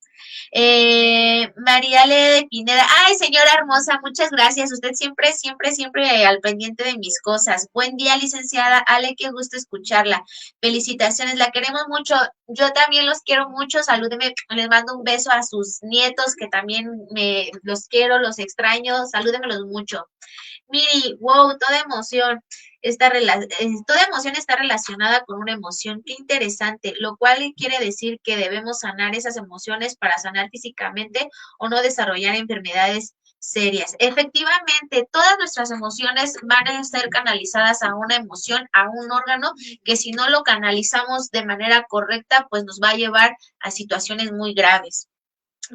A: Mariale de Pineda, ay señora hermosa, muchas gracias, usted siempre, siempre, siempre al pendiente de mis cosas. Buen día, licenciada Ale, qué gusto escucharla. Felicitaciones, la queremos mucho, yo también los quiero mucho, salúdeme, les mando un beso a sus nietos que también los quiero, los extraño, salúdemelos mucho. Miri, wow, toda emoción está relacionada con una emoción. Qué interesante, lo cual quiere decir que debemos sanar esas emociones para sanar físicamente o no desarrollar enfermedades serias. Efectivamente, todas nuestras emociones van a ser canalizadas a una emoción, a un órgano, que si no lo canalizamos de manera correcta, pues nos va a llevar a situaciones muy graves.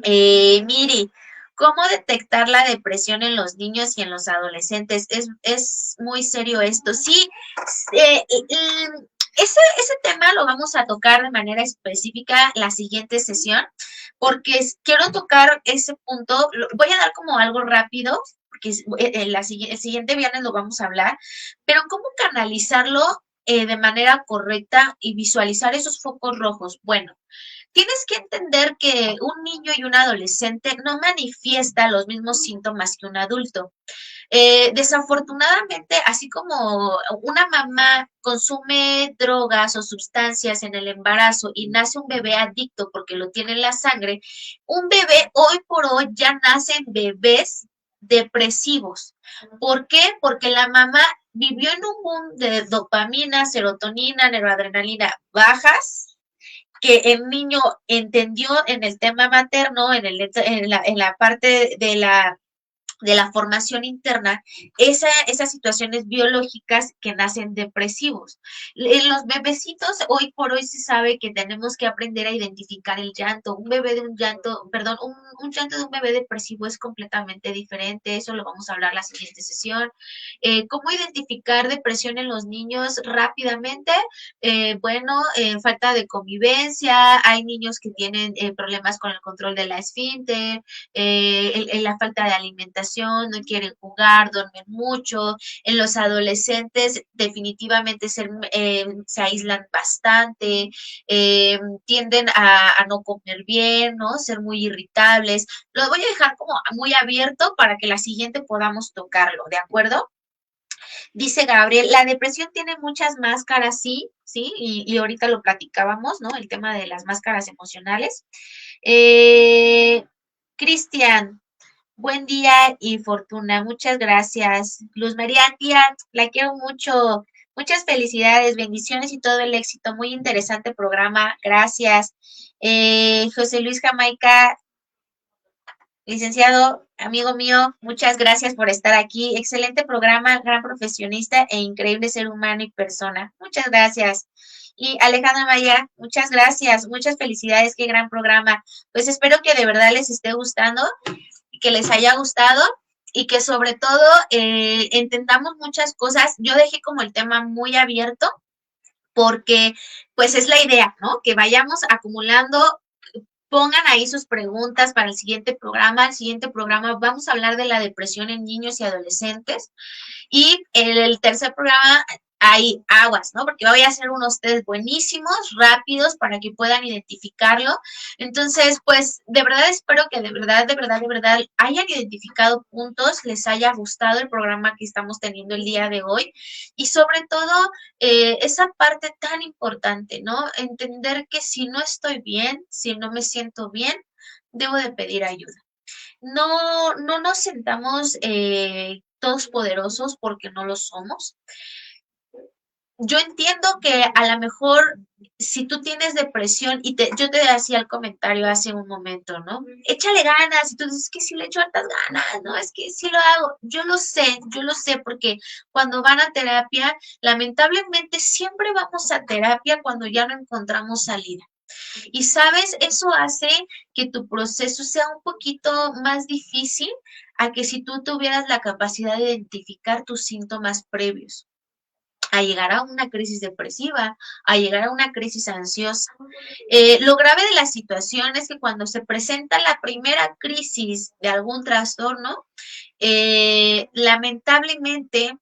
A: Miri, ¿cómo detectar la depresión en los niños y en los adolescentes? Es muy serio esto. Sí, ese tema lo vamos a tocar de manera específica la siguiente sesión, porque quiero tocar ese punto. Voy a dar como algo rápido, porque el siguiente viernes lo vamos a hablar, pero cómo canalizarlo de manera correcta y visualizar esos focos rojos. Bueno, tienes que entender que un niño y un adolescente no manifiesta los mismos síntomas que un adulto. Desafortunadamente, así como una mamá consume drogas o sustancias en el embarazo y nace un bebé adicto porque lo tiene en la sangre, un bebé hoy por hoy ya nacen bebés depresivos. ¿Por qué? Porque la mamá vivió en un boom de dopamina, serotonina, neuroadrenalina bajas, que el niño entendió en el tema materno, en la parte de la de la formación interna, esas situaciones biológicas que nacen depresivos. En los bebecitos, hoy por hoy se sabe que tenemos que aprender a identificar el llanto. Un bebé de un llanto, perdón, un llanto de un bebé depresivo es completamente diferente. Eso lo vamos a hablar la siguiente sesión. ¿Cómo identificar depresión en los niños rápidamente? Falta de convivencia. Hay niños que tienen problemas con el control de la esfínter, la falta de alimentación, no quieren jugar, duermen mucho. En los adolescentes definitivamente se aíslan bastante, tienden a no comer bien, ¿no? Ser muy irritables. Lo voy a dejar como muy abierto para que la siguiente podamos tocarlo, ¿de acuerdo? Dice Gabriel, la depresión tiene muchas máscaras, sí, sí, y ahorita lo platicábamos, ¿no? El tema de las máscaras emocionales. Cristian, buen día y fortuna. Muchas gracias. Luz María, tía, la quiero mucho. Muchas felicidades, bendiciones y todo el éxito. Muy interesante programa. Gracias. José Luis Jamaica, licenciado, amigo mío, muchas gracias por estar aquí. Excelente programa, gran profesionista e increíble ser humano y persona. Muchas gracias. Y Alejandra Maya, muchas gracias, muchas felicidades, qué gran programa. Pues espero que de verdad les esté gustando y que les haya gustado y que sobre todo entendamos muchas cosas. Yo dejé como el tema muy abierto porque pues es la idea, ¿no? Que vayamos acumulando. Pongan ahí sus preguntas para el siguiente programa. El siguiente programa vamos a hablar de la depresión en niños y adolescentes. Y en el tercer programa hay aguas, ¿no? Porque voy a hacer unos test buenísimos, rápidos, para que puedan identificarlo. Entonces, pues, de verdad espero que de verdad hayan identificado puntos, les haya gustado el programa que estamos teniendo el día de hoy. Y sobre todo, esa parte tan importante, ¿no? Entender que si no estoy bien, si no me siento bien, debo de pedir ayuda. No nos sentamos todos poderosos porque no lo somos. Yo entiendo que a lo mejor si tú tienes depresión y yo te hacía el comentario hace un momento, ¿no? Échale ganas, y tú dices que si le echo hartas ganas, ¿no? Es que sí lo hago. Yo lo sé, porque cuando van a terapia, lamentablemente siempre vamos a terapia cuando ya no encontramos salida. Y sabes, eso hace que tu proceso sea un poquito más difícil a que si tú tuvieras la capacidad de identificar tus síntomas previos, a llegar a una crisis depresiva, a llegar a una crisis ansiosa. Lo grave de la situación es que cuando se presenta la primera crisis de algún trastorno, lamentablemente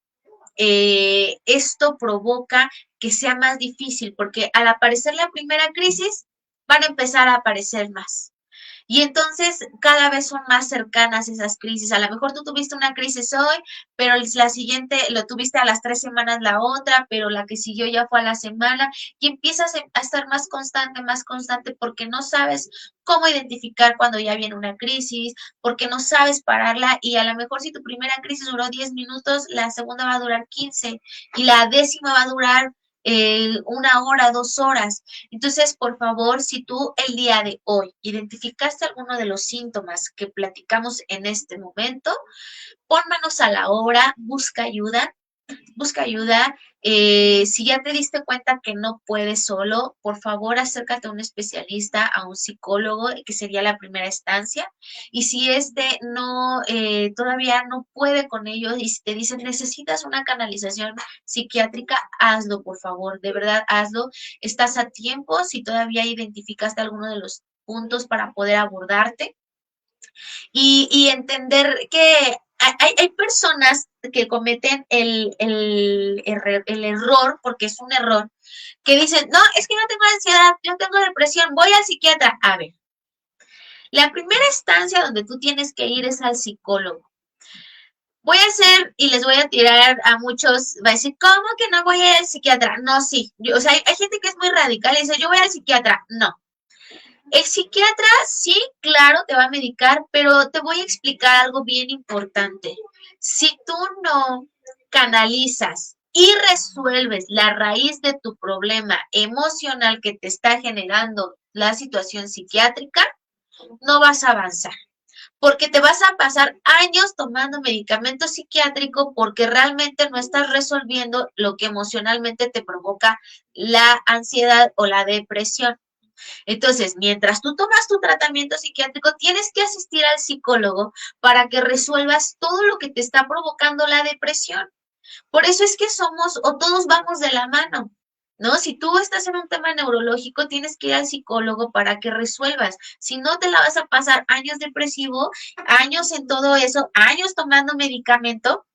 A: esto provoca que sea más difícil, porque al aparecer la primera crisis, van a empezar a aparecer más. Y entonces cada vez son más cercanas esas crisis. A lo mejor tú tuviste una crisis hoy, pero la siguiente lo tuviste a las 3 semanas la otra, pero la que siguió ya fue a la semana y empiezas a estar más constante porque no sabes cómo identificar cuando ya viene una crisis, porque no sabes pararla y a lo mejor si tu primera crisis duró 10 minutos, la segunda va a durar 15 y la décima va a durar 1 hora, 2 horas. Entonces, por favor, si tú el día de hoy identificaste alguno de los síntomas que platicamos en este momento, pon manos a la obra, busca ayuda. Busca ayuda. Si ya te diste cuenta que no puedes solo, por favor acércate a un especialista, a un psicólogo, que sería la primera instancia. Y si todavía no puede con ello y si te dicen necesitas una canalización psiquiátrica, hazlo, por favor, de verdad hazlo. Estás a tiempo si todavía identificaste alguno de los puntos para poder abordarte y entender que hay personas que cometen el error, porque es un error, que dicen, no, es que no tengo ansiedad, yo tengo depresión, voy al psiquiatra. A ver, la primera instancia donde tú tienes que ir es al psicólogo. Voy a hacer, y les voy a tirar a muchos, va a decir, ¿cómo que no voy a ir al psiquiatra? No, sí, o sea, hay gente que es muy radical y dice, yo voy al psiquiatra. No, el psiquiatra, sí, claro, te va a medicar, pero te voy a explicar algo bien importante. Si tú no canalizas y resuelves la raíz de tu problema emocional que te está generando la situación psiquiátrica, no vas a avanzar. porque te vas a pasar años tomando medicamento psiquiátrico porque realmente no estás resolviendo lo que emocionalmente te provoca la ansiedad o la depresión. Entonces, mientras tú tomas tu tratamiento psiquiátrico, tienes que asistir al psicólogo para que resuelvas todo lo que te está provocando la depresión. Por eso es que somos o todos vamos de la mano, ¿no? Si tú estás en un tema neurológico, tienes que ir al psicólogo para que resuelvas. Si no, te la vas a pasar años depresivo, años en todo eso, años tomando medicamento,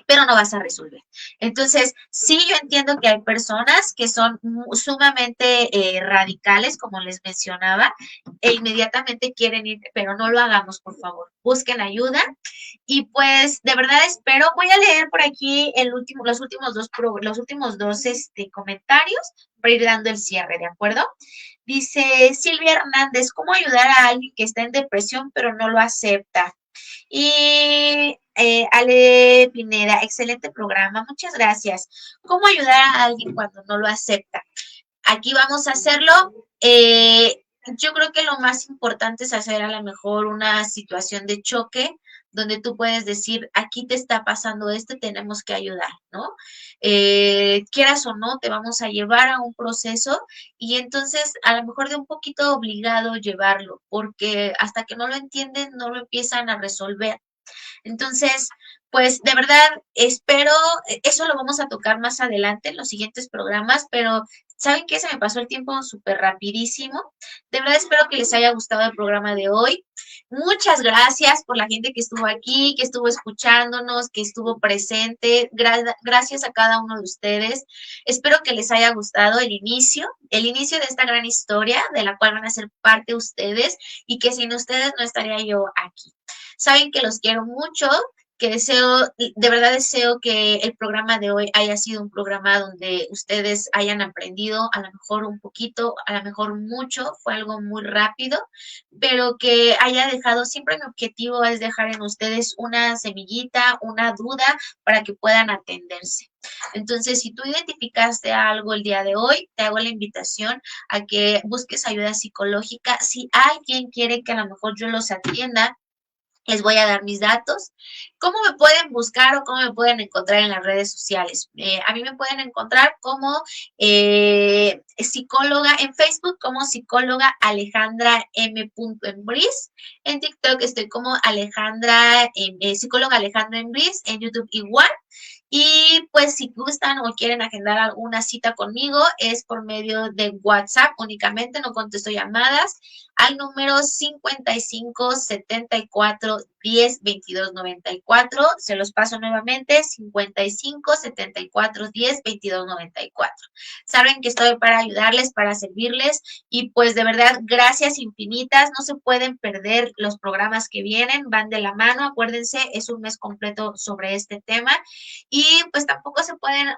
A: pero no vas a resolver. Entonces, sí, yo entiendo que hay personas que son sumamente radicales, como les mencionaba, e inmediatamente quieren ir, pero no lo hagamos, por favor. Busquen ayuda. Y pues, de verdad espero, voy a leer por aquí los últimos dos comentarios para ir dando el cierre, ¿de acuerdo? Dice Silvia Hernández, ¿cómo ayudar a alguien que está en depresión pero no lo acepta? Y Ale Pineda, excelente programa, muchas gracias. ¿Cómo ayudar a alguien cuando no lo acepta? Aquí vamos a hacerlo. Yo creo que lo más importante es hacer a lo mejor una situación de choque donde tú puedes decir, aquí te está pasando esto, tenemos que ayudar, ¿no? Quieras o no, te vamos a llevar a un proceso y entonces a lo mejor de un poquito obligado llevarlo, porque hasta que no lo entienden, no lo empiezan a resolver. Entonces, pues de verdad espero, eso lo vamos a tocar más adelante en los siguientes programas, pero ¿saben qué? Se me pasó el tiempo súper rapidísimo. De verdad espero que les haya gustado el programa de hoy. Muchas gracias por la gente que estuvo aquí, que estuvo escuchándonos, que estuvo presente. Gracias a cada uno de ustedes. Espero que les haya gustado el inicio de esta gran historia de la cual van a ser parte ustedes y que sin ustedes no estaría yo aquí. Saben que los quiero mucho, que de verdad deseo que el programa de hoy haya sido un programa donde ustedes hayan aprendido a lo mejor un poquito, a lo mejor mucho, fue algo muy rápido, pero que haya dejado, siempre mi objetivo es dejar en ustedes una semillita, una duda para que puedan atenderse. Entonces, si tú identificaste algo el día de hoy, te hago la invitación a que busques ayuda psicológica. Si alguien quiere que a lo mejor yo los atienda, les voy a dar mis datos. ¿Cómo me pueden buscar o cómo me pueden encontrar en las redes sociales? A mí me pueden encontrar como psicóloga en Facebook, como psicóloga Alejandra M. Embris. En TikTok estoy como psicóloga Alejandra Embris, en YouTube igual. Y pues si gustan o quieren agendar alguna cita conmigo, es por medio de WhatsApp únicamente, no contesto llamadas, al número 55 74 10 22 94. Se los paso nuevamente, 55 74 10 22 94. Saben que estoy para ayudarles, para servirles y pues de verdad, gracias infinitas. No se pueden perder los programas que vienen, van de la mano. Acuérdense, es un mes completo sobre este tema. Y pues tampoco se pueden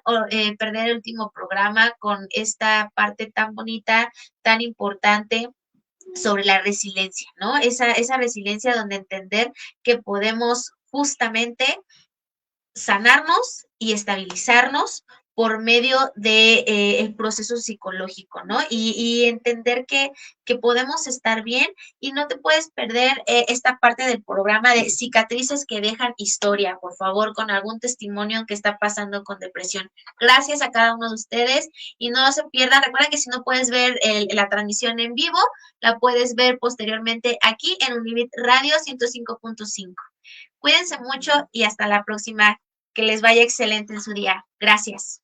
A: perder el último programa con esta parte tan bonita, tan importante sobre la resiliencia, ¿no? Esa resiliencia donde entender que podemos justamente sanarnos y estabilizarnos por medio de el proceso psicológico, ¿no? Y entender que podemos estar bien y no te puedes perder esta parte del programa de cicatrices que dejan historia, por favor, con algún testimonio que está pasando con depresión. Gracias a cada uno de ustedes y no se pierdan, recuerda que si no puedes ver la transmisión en vivo, la puedes ver posteriormente aquí en Univit Radio 105.5. Cuídense mucho y hasta la próxima. Que les vaya excelente en su día. Gracias.